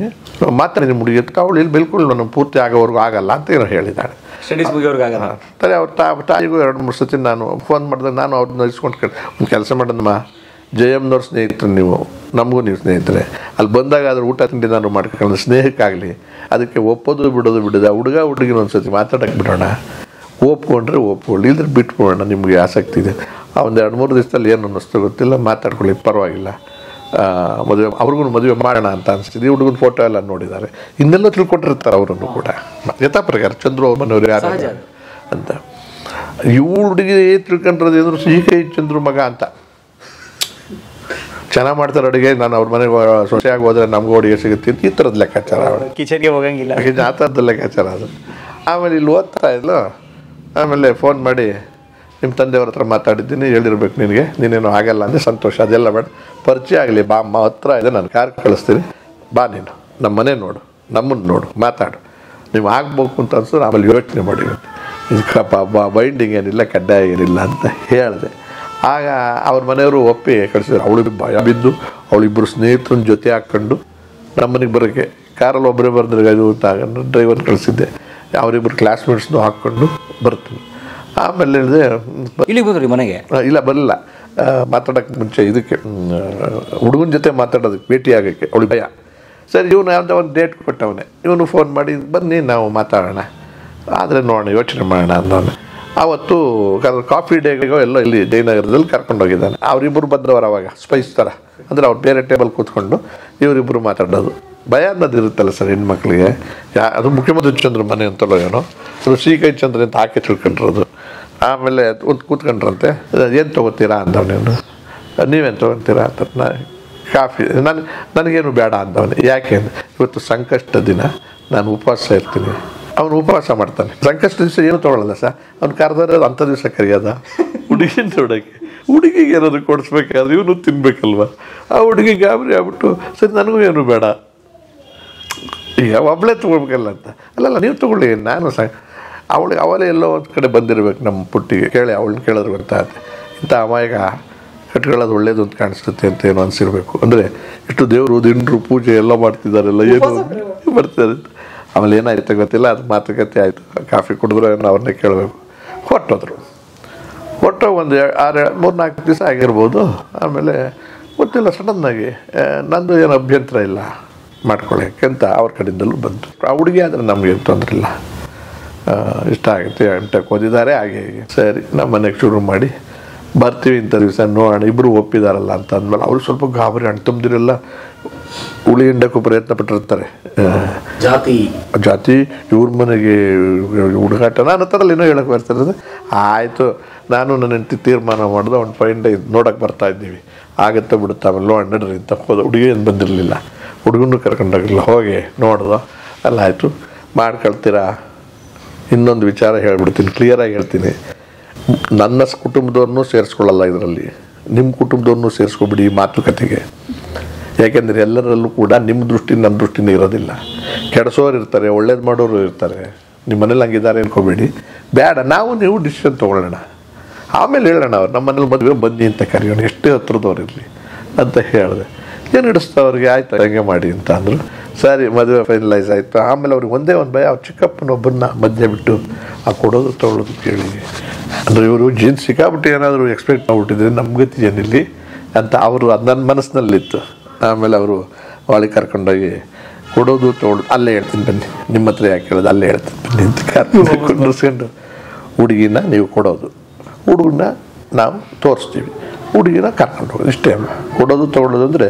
Speaker 2: ಮಾತಾಡಿ ನಿಮ್ಮ ಹುಡುಗಿ ಅವಳು ಇಲ್ಲಿ ಬಿಲ್ಕುಲ್ ನಮ್ಮ ಪೂರ್ತಿ ಆಗೋವರೆಗೂ ಆಗಲ್ಲ ಅಂತ ಏನೋ ಹೇಳಿದ್ದಾಳೆ.
Speaker 4: ಸ್ಟಡೀಸ್ ಮುಗಿಯೋರ್ಗಾಗಲ್ಲ.
Speaker 2: ಸರಿ, ಅವ್ರ ತಾಯಿಗೂ 2-3 ಸತಿ ನಾನು ಫೋನ್ ಮಾಡಿದಾಗ ನಾನು ಅವ್ರನ್ನ ಇಸ್ಕೊಂಡು ಒಂದು ಕೆಲಸ ಮಾಡೋದಮ್ಮ, ಜಯಮ್ಮನವ್ರ ಸ್ನೇಹಿತರು ನೀವು, ನಮಗೂ ನೀವು ಸ್ನೇಹಿತರೆ, ಅಲ್ಲಿ ಬಂದಾಗ ಅದ್ರ ಊಟ ತಿಂಡಿ ನಾನು ಮಾಡ್ಕೊಂಡು ಸ್ನೇಹಕ್ಕಾಗಲಿ, ಅದಕ್ಕೆ ಒಪ್ಪೋದು ಬಿಡೋದು ಹುಡುಗ ಹುಡುಗಿನ ಒಂದು ಸತಿ ಮಾತಾಡೋಕ್ಕೆ ಬಿಡೋಣ, ಒಪ್ಕೊಂಡ್ರೆ ಒಪ್ಕೊಳ್ಳಿ, ಇಲ್ಲದ್ರೆ ಬಿಟ್ಬಿಡೋಣ, ನಿಮಗೆ ಆಸಕ್ತಿ ಇದೆ, ಒಂದು 2-3 ದಿವಸದಲ್ಲಿ ಏನು ಅನ್ನಿಸ್ತು ಗೊತ್ತಿಲ್ಲ, ಮಾತಾಡ್ಕೊಳ್ಳಿ, ಪರವಾಗಿಲ್ಲ, ಮದುವೆ ಅವ್ರಿಗೂ ಮದುವೆ ಮಾಡೋಣ ಅಂತ ಅನಿಸ್ತಿದೆ. ಹುಡುಗನ ಫೋಟೋ ಎಲ್ಲ ನೋಡಿದ್ದಾರೆ, ಇನ್ನೆಲ್ಲ ತಿಳ್ಕೊಂಡಿರ್ತಾರೆ ಅವರನ್ನು ಕೂಡ, ಯಥಾ ಪ್ರಕಾರ ಚಂದ್ರು ಅವ್ರ ಮನೆಯವ್ರು ಯಾರು ಅಂತ. ಇವು ಹುಡುಗಿ ತಿಳ್ಕೊಂಡಿರೋದು ಏನಾದ್ರು ಸಿಹಿ ಚಂದ್ರು ಮಗ ಅಂತ, ಚೆನ್ನಾಗಿ ಮಾಡ್ತಾರೆ ಅಡುಗೆ, ನಾನು ಅವ್ರ ಮನೆಗೆ ಸೊಸೆಯಾಗಿ ಹೋದ್ರೆ ನಮಗೂ ಅಡುಗೆ ಸಿಗುತ್ತೆ, ಈ ಥರದ ಲೆಕ್ಕಾಚಾರ, ಅವಳು
Speaker 4: ಕಿಚನ್ಗೆ ಹೋಗಂಗಿಲ್ಲ,
Speaker 2: ಆ ಥರದ ಲೆಕ್ಕಾಚಾರ ಅದು. ಆಮೇಲೆ ಇಲ್ಲಿ ಓದ್ತಾ ಇದ್ಲು, ಆಮೇಲೆ ಫೋನ್ ಮಾಡಿ ನಿಮ್ಮ ತಂದೆಯವ್ರ ಹತ್ರ ಮಾತಾಡಿದ್ದೀನಿ, ಹೇಳಿರ್ಬೇಕು ನಿನಗೆ, ನೀನೇನು ಆಗಲ್ಲ ಅಂದರೆ ಸಂತೋಷ, ಅದೆಲ್ಲ ಬೇಡ, ಪರಿಚಯ ಆಗಲಿ, ಬಾ ಅಮ್ಮ ಹತ್ರ ಇದೆ, ನಾನು ಕಾರ್ ಕಳಿಸ್ತೀನಿ, ಬಾ ನೀನು ನಮ್ಮ ಮನೆ ನೋಡು, ನಮ್ಮನ್ನು ನೋಡು, ಮಾತಾಡು, ನೀವು ಆಗ್ಬೇಕು ಅಂತ ಅನ್ಸಿದ್ರೆ ಆಮೇಲೆ ಯೋಚನೆ ಮಾಡಿ, ಇದಕ್ಕಪ್ಪ ಬೈಂಡಿಂಗ್ ಏನಿಲ್ಲ, ಕಡ್ಡಾಯ ಏನಿಲ್ಲ ಅಂತ ಹೇಳಿದೆ. ಆಗ ಅವ್ರ ಮನೆಯವರು ಒಪ್ಪಿ ಕಳಿಸಿದ್ರು. ಅವಳಿಗೆ ಭಯ ಬಿದ್ದು ಅವಳಿಬ್ಬರು ಸ್ನೇಹಿತರನ್ನ ಜೊತೆ ಹಾಕ್ಕೊಂಡು ನಮ್ಮನೆಗೆ ಬರೋಕ್ಕೆ. ಕಾರಲ್ಲಿ ಒಬ್ಬರೇ ಬರ್ದ್ರೆ ಅದು ಡ್ರೈವರ್ ಕಳಿಸಿದ್ದೆ. ಅವರಿಬ್ಬರು ಕ್ಲಾಸ್ಮೇಟ್ಸ್ನು ಹಾಕ್ಕೊಂಡು ಬರ್ತೀನಿ. ಆಮೇಲೆ ಹೇಳಿದೆ
Speaker 4: ಇಲ್ಲಿಗೆ ಬಂದ್ರಿ ಮನೆಗೆ?
Speaker 2: ಇಲ್ಲ ಬರಲಿಲ್ಲ, ಮಾತಾಡೋಕ್ಕೆ ಮುಂಚೆ ಇದಕ್ಕೆ ಹುಡುಗನ ಜೊತೆ ಮಾತಾಡೋದಕ್ಕೆ, ಭೇಟಿ ಆಗೋಕ್ಕೆ ಅವಳಿಗೆ ಭಯ. ಸರಿ, ಇವನು ಯಾವುದೋ ಒಂದು ಡೇಟ್ ಕೊಟ್ಟವನೇ, ಇವನು ಫೋನ್ ಮಾಡಿ ಬನ್ನಿ ನಾವು ಮಾತಾಡೋಣ, ಆದರೆ ನೋಡೋಣ, ಯೋಚನೆ ಮಾಡೋಣ ಅಂದವನು. ಆವತ್ತು ಕಾಫಿ ಡೇಗೋ ಎಲ್ಲೋ ಇಲ್ಲಿ ಜಯನಗರದಲ್ಲಿ ಕರ್ಕೊಂಡೋಗಿದ್ದಾನೆ. ಅವರಿಬ್ಬರು ಬಂದವರು ಅವಾಗ ಸ್ಪೈಸ್ ಥರ, ಅಂದರೆ ಅವ್ರು ಬೇರೆ ಟೇಬಲ್ ಕೂತ್ಕೊಂಡು ಇವರಿಬ್ಬರು ಮಾತಾಡೋದು. ಭಯ ಅನ್ನೋದು ಇರುತ್ತಲ್ಲ ಸರ್ ಹೆಣ್ಮಕ್ಳಿಗೆ. ಅದು ಮುಖ್ಯಮಂತ್ರಿ ಚಂದ್ರ ಮನೆ ಅಂತಲೋ ಏನೋ, ಅದು ಶ್ರೀಕೈ ಚಂದ್ರ ಅಂತ ಹಾಕಿ ತಿಳ್ಕೊಂಡಿರೋದು. ಆಮೇಲೆ ಕೂತ್ಕೊಂಡ್ರಂತೆ, ಏನು ತೊಗೋತೀರಾ ಅಂದವನೇನು, ನೀವೇನು ತೊಗೊತೀರಾ ಅಂತ. ಕಾಫಿ ನನಗೇನು ಬೇಡ ಅಂದವನೇ. ಯಾಕೆ ಅಂದರೆ ಇವತ್ತು ಸಂಕಷ್ಟ ದಿನ, ನಾನು ಉಪವಾಸ ಇರ್ತೀನಿ. ಅವನು ಉಪವಾಸ ಮಾಡ್ತಾನೆ. ಸಂಕಷ್ಟ ದಿವಸ ಏನು ತೊಗೊಳ್ಳಲ್ಲ ಸರ್, ಅವ್ನು ಕರೆದ್ರೆ ಅಂಥ ದಿವಸ ಕರೆಯೋದ ಹುಡುಗಿನ ನೋಡೋಕ್ಕೆ. ಹುಡುಗಿಗೆ ಏನಾದ್ರು ಕೊಡಿಸ್ಬೇಕಾದ್ರೆ ಇವನು ತಿನ್ಬೇಕಲ್ವ. ಆ ಹುಡುಗಿ ಗಾಬರಿ ಆಗ್ಬಿಟ್ಟು ಸರಿ ನನಗೂ ಏನು ಬೇಡ, ಈಗ ಒಬ್ಬಳೇ ತೊಗೊಳ್ಬೇಕಲ್ಲ ಅಂತ. ಅಲ್ಲಲ್ಲ ನೀವು ತೊಗೊಳ್ಳಿ, ನಾನು ಅವಳೇ ಎಲ್ಲೋ ಒಂದು ಕಡೆ ಬಂದಿರ್ಬೇಕು ನಮ್ಮ ಪುಟ್ಟಿಗೆ. ಕೇಳಿ ಅವಳನ್ನ ಕೇಳಿದ್ರೆ ಗೊತ್ತಾಗುತ್ತೆ, ಇಂಥ ಅಮಾಯಕ ಕಟ್ಕೊಳ್ಳೋದು ಒಳ್ಳೇದು ಅಂತ ಕಾಣಿಸುತ್ತೆ ಅಂತ ಏನೋ ಅನಿಸಿರ್ಬೇಕು. ಅಂದರೆ ಇಷ್ಟು ದೇವರು ದಿಂಡ್ರು ಪೂಜೆ ಎಲ್ಲ ಮಾಡ್ತಿದ್ದಾರೆಲ್ಲ, ಏನು ಬರ್ತಾರೆ. ಆಮೇಲೆ ಏನಾಯ್ತು ಗೊತ್ತಿಲ್ಲ, ಅದು ಮಾತುಕತೆ ಆಯಿತು. ಕಾಫಿ ಕುಡಿದ್ರು ಏನೋ ಅವ್ರನ್ನೇ ಕೇಳಬೇಕು. ಹೊರಟೋದ್ರು ಒಂದು 3-4 ದಿವಸ ಆಗಿರ್ಬೋದು. ಆಮೇಲೆ ಗೊತ್ತಿಲ್ಲ, ಸಡನ್ನಾಗಿ ನಂದು ಏನು ಅಭ್ಯಂತರ ಇಲ್ಲ ಮಾಡ್ಕೊಳ್ಳೋಕ್ಕೆ ಅಂತ ಅವ್ರ ಕಡೆಯಿಂದಲೂ ಬಂತು. ಆ ಹುಡುಗಿ ಆದರೆ ನಮಗೇನು ತೊಂದರೆ ಇಲ್ಲ, ಇಷ್ಟ ಆಗುತ್ತೆ, ಎಂಟಕ್ಕೆ ಓದಿದ್ದಾರೆ ಹಾಗೆ ಹೀಗೆ. ಸರಿ, ನಮ್ಮ ಮನೆಗೆ ಶುರು ಮಾಡಿ ಬರ್ತೀವಿ ಇಂಥ ದಿವಸ ನೋಡೋಣ, ಇಬ್ಬರು ಒಪ್ಪಿದಾರಲ್ಲ ಅಂತ ಅಂದಮೇಲೆ ಅವರು ಸ್ವಲ್ಪ ಗಾಬರಿ. ಅಣ್ಣ ತಮ್ಮದಿರೆಲ್ಲ ಉಳಿ ಹಿಂಡಕ್ಕೂ ಪ್ರಯತ್ನ ಪಟ್ಟಿರ್ತಾರೆ. ಜಾತಿ ಇವ್ರ ಮನೆಗೆ ಹುಡುಗಾಟ, ನಾನು ಹತ್ತರಲ್ಲಿ ಏನೋ ಹೇಳಕ್ಕೆ ಬರ್ತಿರೋದು. ಆಯಿತು, ನಾನು ನನ್ನ ಹೆಂಡತಿ ತೀರ್ಮಾನ ಮಾಡಿದೆ, ಒಂದು 5 days ನೋಡೋಕೆ ಬರ್ತಾ ಇದ್ದೀವಿ, ಆಗುತ್ತೆ ಬಿಡುತ್ತೆ, ಆಮೇಲೆ ನೋಡೋಣ ನಡ್ರಿ ಅಂತ ಹೋದ. ಹುಡುಗಿ ಏನು ಬಂದಿರಲಿಲ್ಲ, ಹುಡುಗನೂ ಕರ್ಕೊಂಡೋಗಿಲ್ಲ. ಹೋಗಿ ನೋಡ್ದೋ, ಅಲ್ಲ ಆಯಿತು ಮಾಡ್ಕೊಳ್ತೀರಾ. ಇನ್ನೊಂದು ವಿಚಾರ ಹೇಳ್ಬಿಡ್ತೀನಿ, ಕ್ಲಿಯರಾಗಿ ಹೇಳ್ತೀನಿ, ನನ್ನ ಕುಟುಂಬದವ್ರನ್ನೂ ಸೇರಿಸ್ಕೊಳ್ಳಲ್ಲ ಇದರಲ್ಲಿ, ನಿಮ್ಮ ಕುಟುಂಬದವ್ರನ್ನೂ ಸೇರಿಸ್ಕೊಬಿಡಿ ಮಾತುಕತೆಗೆ. ಯಾಕೆಂದರೆ ಎಲ್ಲರಲ್ಲೂ ಕೂಡ ನಿಮ್ಮ ದೃಷ್ಟಿ ನನ್ನ ದೃಷ್ಟಿನೇ ಇರೋದಿಲ್ಲ. ಕೆಡಿಸೋರು ಇರ್ತಾರೆ, ಒಳ್ಳೇದು ಮಾಡೋರು ಇರ್ತಾರೆ. ನಿಮ್ಮ ಮನೇಲಿ ಹಂಗಿದ್ದಾರೆ ಅನ್ಕೋಬೇಡಿ. ಬೇಡ, ನಾವು ನೀವು ಡಿಸಿಷನ್ ತೊಗೊಳ್ಳೋಣ, ಆಮೇಲೆ ಹೇಳೋಣ. ಅವ್ರು ನಮ್ಮ ಮನೇಲಿ ಮದುವೆ ಬನ್ನಿ ಅಂತ ಕರೆಯೋಣ, ಎಷ್ಟೇ ಹತ್ರದವ್ರು ಇರಲಿ ಅಂತ ಹೇಳಿದೆ. ಏನು ಹಿಡಿಸ್ತವ್ರಿಗೆ, ಆಯ್ತು ಹಂಗೆ ಮಾಡಿ ಅಂತ ಅಂದರು. ಸರಿ, ಮದುವೆ ಫೈನಲೈಸ್ ಆಯಿತು. ಆಮೇಲೆ ಅವ್ರಿಗೆ ಒಂದೇ ಒಂದು ಭಯ, ಅವ್ರ ಚಿಕ್ಕಪ್ಪನೊಬ್ಬರನ್ನ ಮಧ್ಯೆ ಬಿಟ್ಟು ಆ ಕೊಡೋದು ತೊಗೊಳೋದು ಕೇಳಿ. ಅಂದರೆ ಇವರು ಜೀನ್ಸ್ ಸಿಕ್ಕಾಬಿಟ್ಟು ಏನಾದರೂ ಎಕ್ಸ್ಪೆಕ್ಟ್ ಮಾಡಿಬಿಟ್ಟಿದ್ರೆ ನಮ್ಮ ಗತಿ ಏನಿಲ್ಲಿ ಅಂತ ಅವರು ಅದು ನನ್ನ ಮನಸ್ಸಿನಲ್ಲಿತ್ತು. ಆಮೇಲೆ ಅವರು ಅವಳಿಗೆ ಕರ್ಕೊಂಡೋಗಿ ಕೊಡೋದು ತೊಗೊಳೋದು, ಅಲ್ಲೇ ಹೇಳ್ತೀನಿ ಬನ್ನಿ, ನಿಮ್ಮ ಹತ್ರ ಯಾಕೆ ಹೇಳೋದು, ಅಲ್ಲೇ ಹೇಳ್ತೀನಿ ಬನ್ನಿ ಅಂತ ಕರ್ಕೊಂಡು ಹುಡುಗಿನ ನೀವು ಕೊಡೋದು, ಹುಡುಗನ ನಾವು ತೋರಿಸ್ತೀವಿ, ಹುಡುಗಿನ ಕರ್ಕೊಂಡು ಹೋಗೋದು. ಇಷ್ಟೇ ಕೊಡೋದು ತೊಗೊಳೋದು. ಅಂದರೆ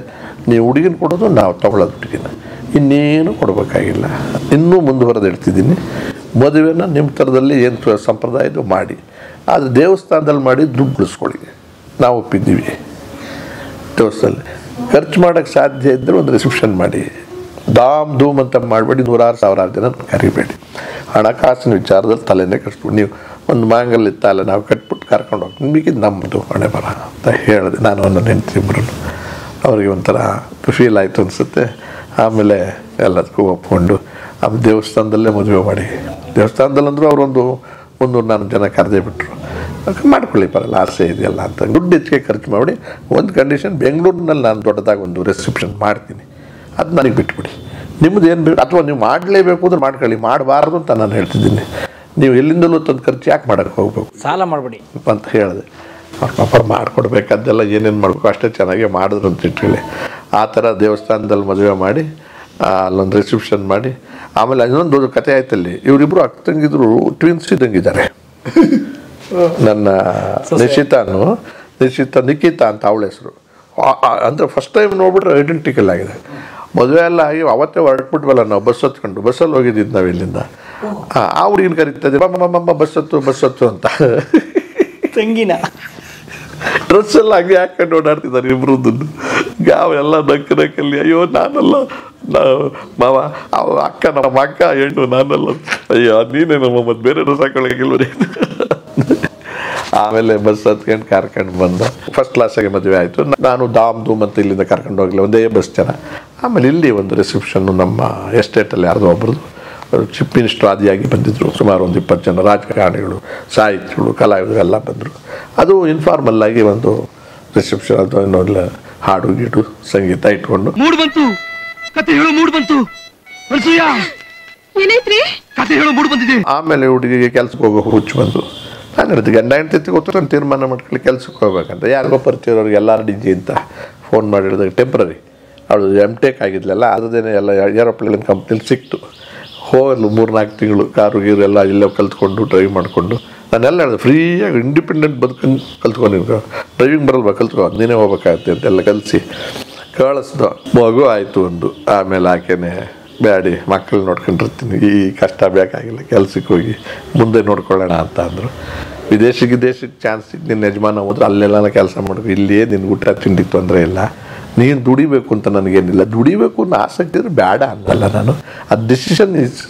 Speaker 2: ನೀವು ಹುಡುಗಿನ ಕೊಡೋದು, ನಾವು ತೊಗೊಳೋದು ಹುಡುಗಿನ, ಇನ್ನೇನು ಕೊಡಬೇಕಾಗಿಲ್ಲ. ಇನ್ನೂ ಮುಂದುವರೆದು ಹೇಳ್ತಿದ್ದೀನಿ, ಮದುವೆನ ನಿಮ್ಮ ಥರದಲ್ಲಿ ಏನು ಸಂಪ್ರದಾಯದು ಮಾಡಿ, ಆದರೆ ದೇವಸ್ಥಾನದಲ್ಲಿ ಮಾಡಿ ದುಡ್ಡು ಉಳಿಸ್ಕೊಳ್ಳಿ. ನಾವು ಒಪ್ಪಿದ್ದೀವಿ. ದೇವಸ್ಥಾನದಲ್ಲಿ ಖರ್ಚು ಮಾಡೋಕ್ಕೆ ಸಾಧ್ಯ ಇದ್ದರೆ ಒಂದು ರಿಸೆಪ್ಷನ್ ಮಾಡಿ, ಧೂಮ್ ಅಂತ ಮಾಡಬೇಡಿ, 100,000 ಜನ ಕರಿಬೇಡಿ. ಹಣಕಾಸಿನ ವಿಚಾರದಲ್ಲಿ ತಲೆನೇ ಕಟ್ಸ್ಬಿಟ್ಟು ನೀವು ಒಂದು ಮಾಂಗಲ್ಯ ತಲೆ ನಾವು ಕಟ್ಬಿಟ್ಟು ಕರ್ಕೊಂಡು ಹೋಗಿ, ನಿಮಗೆ ನಮ್ಮದು ಹೊಣೆ ಬರ ಅಂತ ಹೇಳಿದೆ. ನಾನು ನನ್ನ ಹೆಂಡತಿ ಇಬ್ಬರು, ಅವ್ರಿಗೆ ಒಂಥರ ಫೀಲ್ ಆಯಿತು ಅನಿಸುತ್ತೆ. ಆಮೇಲೆ ಎಲ್ಲದಕ್ಕೂ ಒಪ್ಕೊಂಡು ಆಮೇಲೆ ದೇವಸ್ಥಾನದಲ್ಲೇ ಮದುವೆ ಮಾಡಿ, ದೇವಸ್ಥಾನದಲ್ಲಿ ಅಂದರೂ ಅವರೊಂದು 300-400 ಜನ ಕರೆದೇ ಬಿಟ್ಟರು. ಮಾಡ್ಕೊಳ್ಳಿ ಬರಲ್ಲ, ಆಸೆ ಇದೆಯಲ್ಲ ಅಂತ ದುಡ್ಡು ಹೆಚ್ಚಿಗೆ ಖರ್ಚು ಮಾಡಿ. ಒಂದು ಕಂಡೀಷನ್, ಬೆಂಗಳೂರಿನಲ್ಲಿ ನಾನು ದೊಡ್ಡದಾಗಿ ಒಂದು ರಿಸೆಪ್ಷನ್ ಮಾಡ್ತೀನಿ, ಅದು ನನಗೆ ಬಿಟ್ಬಿಡಿ. ನಿಮ್ಮದು ಏನು ಬೇಕು, ಅಥವಾ ನೀವು ಮಾಡಲೇಬೇಕು ಅಂದ್ರೆ ಮಾಡ್ಕೊಳ್ಳಿ, ಮಾಡಬಾರ್ದು ಅಂತ ನಾನು ಹೇಳ್ತಿದ್ದೀನಿ. ನೀವು ಎಲ್ಲಿಂದಲೂ ತಂದು ಖರ್ಚು ಯಾಕೆ ಮಾಡೋಕ್ಕೆ ಹೋಗ್ಬೇಕು,
Speaker 4: ಸಾಲ ಮಾಡಬೇಡಿ
Speaker 2: ಅಂತ ಹೇಳಿದೆ. ಅವ್ರ ಪಾಪ ಮಾಡಿಕೊಡ್ಬೇಕಾದ್ದೆಲ್ಲ ಏನೇನು ಮಾಡಬೇಕು ಅಷ್ಟೇ ಚೆನ್ನಾಗೇ ಮಾಡಿದ್ರು ಅಂತ ಇಟ್ಕೊಳ್ಳಿ. ಆ ಥರ ದೇವಸ್ಥಾನದಲ್ಲಿ ಮದುವೆ ಮಾಡಿ ಅಲ್ಲೊಂದು ರಿಸೆಪ್ಷನ್ ಮಾಡಿ, ಆಮೇಲೆ ಇನ್ನೊಂದು ಕತೆ ಆಯ್ತಲ್ಲಿ. ಇವರಿಬ್ಬರು ಅಕ್ಕ ತಂಗಿದ್ರು, ಟ್ವಿನ್ಸ್ ಇದ್ದಂಗಿದ್ದಾರೆ. ನನ್ನ ನಿಖಿತಾ ಅಂತ ಅವಳ ಹೆಸರು. ಅಂದರೆ ಫಸ್ಟ್ ಟೈಮ್ ನೋಡ್ಬಿಟ್ರೆ ಐಡೆಂಟಿಕಲ್ ಆಗಿದೆ. ಮದುವೆ ಎಲ್ಲ ಆಗಿ ಅವತ್ತೇ ಹೊರಟ್ಬಿಟ್ವಲ್ಲ ನಾವು, ಬಸ್ ಹತ್ಕೊಂಡು, ಬಸ್ಸಲ್ಲಿ ಹೋಗಿದ್ದಿದ್ದು ನಾವು ಇಲ್ಲಿಂದ. ಆ ಹುಡುಗಿನ ಕರೀತದೆ, ಮಮ್ಮ ಬಸ್ ಹತ್ತು ಅಂತ.
Speaker 4: ತಂಗಿನ
Speaker 2: ಡ್ರೆಸ್ ಎಲ್ಲ ಹಂಗೆ ಹಾಕೊಂಡು ಓಡಾಡ್ತಿದ್ದಾರೆ ಇಬ್ಬರದ್ದು. ಗಾವೆಲ್ಲ ನಕ್ಕಲ್ಲಿ, ಅಯ್ಯೋ ನಾನಲ್ಲ ಮಾವ, ಅಕ್ಕ ನಮ್ಮ ಅಕ್ಕ ಹೆಣ್ಣು, ನಾನಲ್ಲ, ಅಯ್ಯೋ ನೀನೇ ನಮ್ಮ ಮತ್ತೆ ಬೇರೆ ಡ್ರೆಸ್ ಹಾಕೊಳ್ಳೋಕ್ಕಿಲ್ವರಿ. ಆಮೇಲೆ ಬಸ್ ಹತ್ಕೊಂಡು ಕರ್ಕೊಂಡು ಬಂದ. ಫಸ್ಟ್ ಕ್ಲಾಸಾಗಿ ಮದುವೆ ಆಯಿತು. ನಾನು ಧೂಮ್ ಅಂತ ಇಲ್ಲಿಂದ ಕರ್ಕೊಂಡು ಹೋಗಲಿಲ್ಲ, ಒಂದೇ ಬಸ್ ಜನ. ಆಮೇಲೆ ಇಲ್ಲಿ ಒಂದು ರಿಸೆಪ್ಷನ್ನು ನಮ್ಮ ಎಸ್ಟೇಟಲ್ಲಿ ಯಾರ್ದೋ ಒಬ್ಬರದು ಚೀಫ್ ಮಿನಿಸ್ಟರ್ ಆದಿಯಾಗಿ ಬಂದಿದ್ದರು. ಸುಮಾರು ಒಂದು 20 ಜನ ರಾಜಕಾರಣಿಗಳು, ಸಾಹಿತಿಗಳು, ಕಲಾವಿದರು ಎಲ್ಲ ಬಂದರು. ಅದು ಇನ್ಫಾರ್ಮಲ್ಲಾಗಿ ಒಂದು ರಿಸೆಪ್ಷನ್, ಅದು ಇನ್ನೊಂದು ಹಾಡು ಗೀಡು ಸಂಗೀತ ಇಟ್ಕೊಂಡು.
Speaker 1: ಕತೆ ಹೇಳೋ ಮೂಡ್ ಬಂತು.
Speaker 6: ಏನೈತ್ರಿ?
Speaker 1: ಕತೆ ಹೇಳೋ ಮೂಡ್ ಬಂದಿದೆ.
Speaker 2: ಆಮೇಲೆ ಹುಡುಗಿಗೆ ಕೆಲ್ಸಕ್ಕೆ ಹೋಗೋ ಹುಚ್ಚು ಬಂದು ನಾನು ಹೇಳಿದೆ ಗಂಡ ಹೆಂಡತಿ ಗೊತ್ತರ ತೀರ್ಮಾನ ಮಾಡ್ಕೊಳ್ಳಿ ಕೆಲ್ಸಕ್ಕೆ ಹೋಗ್ಬೇಕಂತ. ಯಾರಿಗೋ ಪರಿಚಯವ್ರಿಗೆ ಎಲ್ಲರೂ ಡಿ ಜಿ ಅಂತ ಫೋನ್ ಮಾಡಿ ಹೇಳಿದಾಗ ಟೆಂಪ್ರರಿ ಅವಳು M.Tech ಆಗಿದ್ಲಲ್ಲ ಅದ್ರದ್ದೇನೆ ಎಲ್ಲ ಏರೋಪ್ಲೇನ್ ಕಂಪ್ನಿಲಿ ಸಿಕ್ತು. ಹೋಗಲು 3-4 ತಿಂಗಳು ಕಾರು ಗೀರು ಎಲ್ಲ ಇಲ್ಲೇ ಕಲ್ತ್ಕೊಂಡು ಡ್ರೈವ್ ಮಾಡಿಕೊಂಡು ನಾನೆಲ್ಲ ಹೇಳಿದೆ ಫ್ರೀಯಾಗಿ ಇಂಡಿಪೆಂಡೆಂಟ್ ಬದುಕೊಂಡು ಕಲ್ತ್ಕೊಂಡಿರ್ಕೊ. ಡ್ರೈವಿಂಗ್ ಬರಲ್ವಾ ಕಲ್ತ್ಕೊ ನೀನೇ ಹೋಗ್ಬೇಕಾಗತ್ತೆ ಅಂತೆಲ್ಲ ಕಲಿಸಿ ಕಳಿಸ್ದು. ಮಗು ಆಯಿತು ಒಂದು. ಆಮೇಲೆ ಆಕೆನೆ ಬ್ಯಾಡಿ ಮಕ್ಕಳು ನೋಡ್ಕೊಂಡಿರ್ತೀನಿ, ಈ ಕಷ್ಟ ಬೇಕಾಗಿಲ್ಲ, ಕೆಲ್ಸಕ್ಕೆ ಹೋಗಿ ಮುಂದೆ ನೋಡ್ಕೊಳ್ಳೋಣ ಅಂತ ಅಂದರು. ವಿದೇಶಕ್ಕೆ ಚಾನ್ಸ್ ಸಿಟ್ಟು ನಿನ್ನ ಯಜಮಾನ ಹೋದ್ರೆ ಅಲ್ಲೆಲ್ಲ ಕೆಲಸ ಮಾಡಬೇಕು, ಇಲ್ಲಿಯೇ ನಿನ್ನ ಊಟ ತಿಂಡಿ ತೊಂದರೆ ಇಲ್ಲ, ನೀನು ದುಡಿಬೇಕು ಅಂತ ನನಗೇನಿಲ್ಲ, ದುಡಿಬೇಕು ಅನ್ನೋ ಆಸಕ್ತಿ ಇದ್ರೆ ಬೇಡ ಅನ್ನಲ್ಲ ನಾನು. ಆ ಡಿಸಿಷನ್ ಈಸ್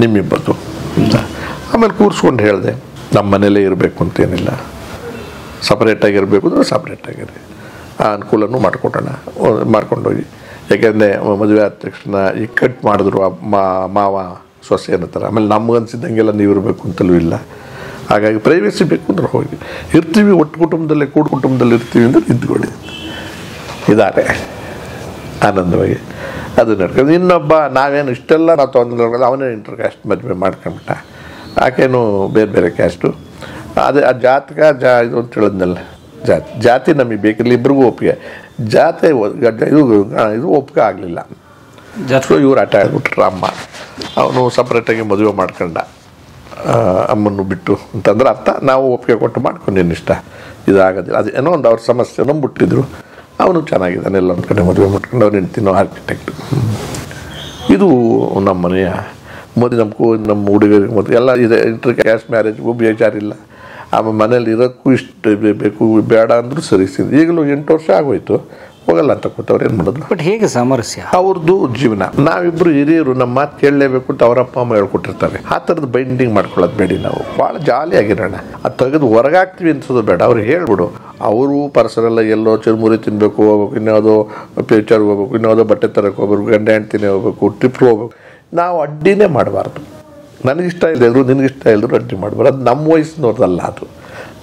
Speaker 2: ನಿಮ್ಮಿಬ್ಬರದು ಅಂತ. ಆಮೇಲೆ ಕೂರಿಸ್ಕೊಂಡು ಹೇಳಿದೆ ನಮ್ಮ ಮನೇಲೇ ಇರಬೇಕು ಅಂತೇನಿಲ್ಲ, ಸಪ್ರೇಟಾಗಿರಬೇಕು ಅಂದರೆ ಸಪ್ರೇಟಾಗಿರಿ, ಆ ಅನುಕೂಲನೂ ಮಾಡ್ಕೊಂಡೋಗಿ. ಯಾಕೆಂದರೆ ಮದುವೆ ಆದ ತಕ್ಷಣ ಈ ಕಟ್ ಮಾಡಿದ್ರು ಮಾವ ಸೊಸೆ ಅನ್ನತ್ತಾರೆ. ಆಮೇಲೆ ನಮ್ಗೆ ಅನಿಸಿದಂಗೆಲ್ಲ ನೀವು ಇರಬೇಕು ಅಂತಲೂ ಇಲ್ಲ. ಹಾಗಾಗಿ ಪ್ರೈವೇಸಿ ಬೇಕು ಅಂದ್ರೆ ಹೋಗಿ ಇರ್ತೀವಿ, ಒಟ್ಟು ಕುಟುಂಬದಲ್ಲೇ ಕುಟುಂಬದಲ್ಲಿ ಇರ್ತೀವಿ ಅಂದರೆ ನಿಂತ್ಕೊಳ್ಳಿ ಇದ್ದಾರೆ ಆನಂದವಾಗಿ. ಅದು ನಡ್ಕೊಂಡು ಇನ್ನೊಬ್ಬ ನಾವೇನು ಇಷ್ಟೆಲ್ಲ ನಾವು ತೊಂದರೆ ಅವನೇ ಇಂಟರ್ ಕ್ಯಾಸ್ಟ್ ಮದುವೆ ಮಾಡ್ಕೊಂಬಿಟ್ಟ. ಆಕೆನೂ ಬೇರೆ ಬೇರೆ ಕ್ಯಾಸ್ಟು. ಅದೇ ಆ ಜಾತಕ ಇದು ಅಂತ ಹೇಳಿದ್ನಲ್ಲ, ಜಾತಿ ನಮಗೆ ಬೇಕಿಲ್ಲ, ಇಬ್ಬರಿಗೂ ಒಪ್ಪಿಗೆ. ಜಾತಿ ಇದು ಒಪ್ಪಿಗೆ ಆಗಲಿಲ್ಲ. ಸೊ ಇವ್ರು ಆಟ ಆಡ್ಬಿಟ್ರು. ಅಮ್ಮ ಅವನು ಸಪ್ರೇಟಾಗಿ ಮದುವೆ ಮಾಡ್ಕೊಂಡ ಅಮ್ಮನ್ನು ಬಿಟ್ಟು ಅಂತಂದ್ರೆ ಅರ್ಥ ನಾವು ಒಪ್ಪಿಗೆ ಕೊಟ್ಟು ಮಾಡ್ಕೊಂಡಿನಿ ಇಷ್ಟ ಇದಾಗೋದಿಲ್ಲ. ಅದು ಏನೋ ಒಂದು ಅವ್ರ ಸಮಸ್ಯೆ ನಂಬಿಟ್ಟಿದ್ರು. ಅವನು ಚೆನ್ನಾಗಿದ್ದಾನೆ, ಎಲ್ಲ ಒಂದು ಕಡೆ ಮದುವೆ ಮಾಡ್ಕೊಂಡು ಅವ್ನು ಹೆಂಡ್ತಿನೋ ಆರ್ಕಿಟೆಕ್ಟ್. ಇದು ನಮ್ಮ ಮನೆಯ ನಮ್ಮ ಹುಡುಗರಿಗೆ ಮದುವೆ ಎಲ್ಲ ಇದೆ. ಇಂಟರ್ ಕ್ಯಾಸ್ಟ್ ಮ್ಯಾರೇಜ್ಗೂ ಬೇಜಾರಿಲ್ಲ. ಆಮೇಲೆ ಮನೇಲಿ ಇರೋಕ್ಕೂ ಇಷ್ಟು ಬೇಕು, ಬೇಡ ಅಂದರೂ ಸರಿಸಿದ್ರು. ಈಗಲೂ 8 ವರ್ಷ ಆಗೋಯ್ತು, ಹೋಗಲ್ಲ ಅಂತ ಕೂತವ್ರು ಏನು ಮಾಡೋದು.
Speaker 4: ಬಟ್ ಹೇಗೆ ಸಾಮರಸ್ಯ
Speaker 2: ಅವ್ರದ್ದು ಜೀವನ. ನಾವಿಬ್ಬರು ಹಿರಿಯರು ನಮ್ಮ ಮಾತು ಕೇಳಲೇಬೇಕು ಅಂತ ಅವರ ಅಪ್ಪ ಅಮ್ಮ ಹೇಳ್ಕೊಟ್ಟಿರ್ತಾರೆ. ಆ ಥರದ್ದು ಬೈಂಡಿಂಗ್ ಮಾಡ್ಕೊಳ್ಳೋದು ಬೇಡಿ. ನಾವು ಭಾಳ ಜಾಲಿಯಾಗಿರೋಣ. ಅದು ತೆಗೆದು ಹೊರಗಾಗ್ತೀವಿ ಅನ್ಸೋದು ಬೇಡ. ಅವ್ರಿಗೆ ಹೇಳ್ಬಿಡು. ಅವರು ಪರ್ಸನಲ್ಲ ಎಲ್ಲೋ ಚುರುಮುರಿ ತಿನ್ನಬೇಕು, ಹೋಗ್ಬೇಕು, ಇನ್ಯಾವುದೋ ಪಿಕ್ಚರ್ಗೆ ಹೋಗ್ಬೇಕು, ಇನ್ಯಾವುದೋ ಬಟ್ಟೆ ತರಕ್ಕೆ ಹೋಗ್ಬೇಕು, ಗಂಡ ಹೆಂಡ್ತಿನೇ ಹೋಗ್ಬೇಕು, ಟ್ರಿಪ್ಗೆ ಹೋಗ್ಬೇಕು. ನಾವು ಅಡ್ಡಿನೇ ಮಾಡಬಾರ್ದು. ನನಗಿಷ್ಟ ಇಲ್ಲದ್ರು ನಿನಗಿಷ್ಟ ಇಲ್ಲದ್ರು ಅಡ್ಡಿ ಮಾಡಬಾರ್ದು. ಅದು ನಮ್ಮ ವಯಸ್ಸಿನವ್ರದ್ದಲ್ಲ. ಅದು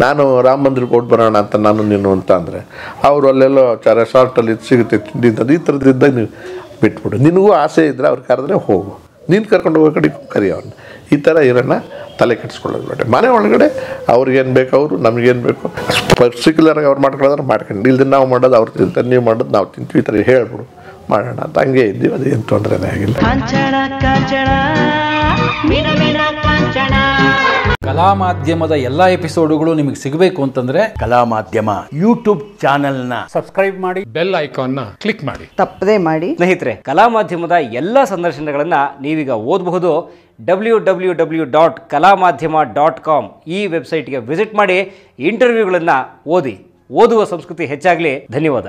Speaker 2: ನಾನು ರಾಮ ಮಂದಿರಕ್ಕೆ ಕೊಟ್ಟು ಬರೋಣ ಅಂತ ನಾನು ನೀನು ಅಂತ ಅಂದರೆ ಅವರು ಅಲ್ಲೆಲ್ಲೋ ರೆಸಾರ್ಟಲ್ಲಿ ಇದು ಸಿಗುತ್ತೆ ತಿಂಡಿ ಅಂತ ಈ ಥರದ್ದಿದ್ದಾಗ ನೀವು ಬಿಟ್ಬಿಡು. ನಿನಗೂ ಆಸೆ ಇದ್ದರೆ ಅವ್ರು ಕರೆದ್ರೆ ಹೋಗು, ನೀನು ಕರ್ಕೊಂಡು ಹೋಗೋ ಕಡೆ ಕರಿ ಅವ್ರನ್ನ. ಈ ಥರ ಇರೋಣ, ತಲೆ ಕೆಡಿಸ್ಕೊಳ್ಳೋದು ಬೇಡ. ಮನೆ ಒಳಗಡೆ ಅವ್ರಿಗೇನು ಬೇಕು ಅವರು, ನಮಗೇನು ಬೇಕು ಪರ್ಟಿಕ್ಯುಲರಾಗಿ ಅವ್ರು ಮಾಡ್ಕೊಳ್ಳೋದ್ರೆ ಮಾಡ್ಕೊಂಡು, ಇಲ್ದಿನ ನಾವು ಮಾಡೋದು ಅವ್ರು ತಿಂತಾರೆ, ನೀವು ಮಾಡೋದು ನಾವು ತಿಂತೀವಿ, ಈ ಥರ ಹೇಳ್ಬಿಡು ಮಾಡೋಣ ಅಂತ. ಹಂಗೆ ಇದ್ದೀವಿ, ಅದೇನು ತೊಂದರೆನೇ ಆಗಿಲ್ಲ.
Speaker 7: ಕಲಾ ಮಾಧ್ಯಮದ ಎಲ್ಲಾ ಎಪಿಸೋಡುಗಳು ನಿಮಗೆ ಸಿಗಬೇಕು ಅಂತಂದ್ರೆ
Speaker 8: ಕಲಾ ಮಾಧ್ಯಮ ಯೂಟ್ಯೂಬ್ ಚಾನೆಲ್ನ
Speaker 7: ಸಬ್ಸ್ಕ್ರೈಬ್ ಮಾಡಿ, ಬೆಲ್ ಐಕಾನ್ನ ಕ್ಲಿಕ್ ಮಾಡಿ,
Speaker 6: ತಪ್ಪದೇ ಮಾಡಿ.
Speaker 4: ಸ್ನೇಹಿತರೆ, ಕಲಾ ಮಾಧ್ಯಮದ ಎಲ್ಲ ಸಂದರ್ಶನಗಳನ್ನು ನೀವೀಗ ಓದಬಹುದು. www.kalamadhyama.com ಈ ವೆಬ್ಸೈಟ್ಗೆ ವಿಸಿಟ್ ಮಾಡಿ ಇಂಟರ್ವ್ಯೂಗಳನ್ನು ಓದಿ. ಓದುವ ಸಂಸ್ಕೃತಿ ಹೆಚ್ಚಾಗಲಿ. ಧನ್ಯವಾದ.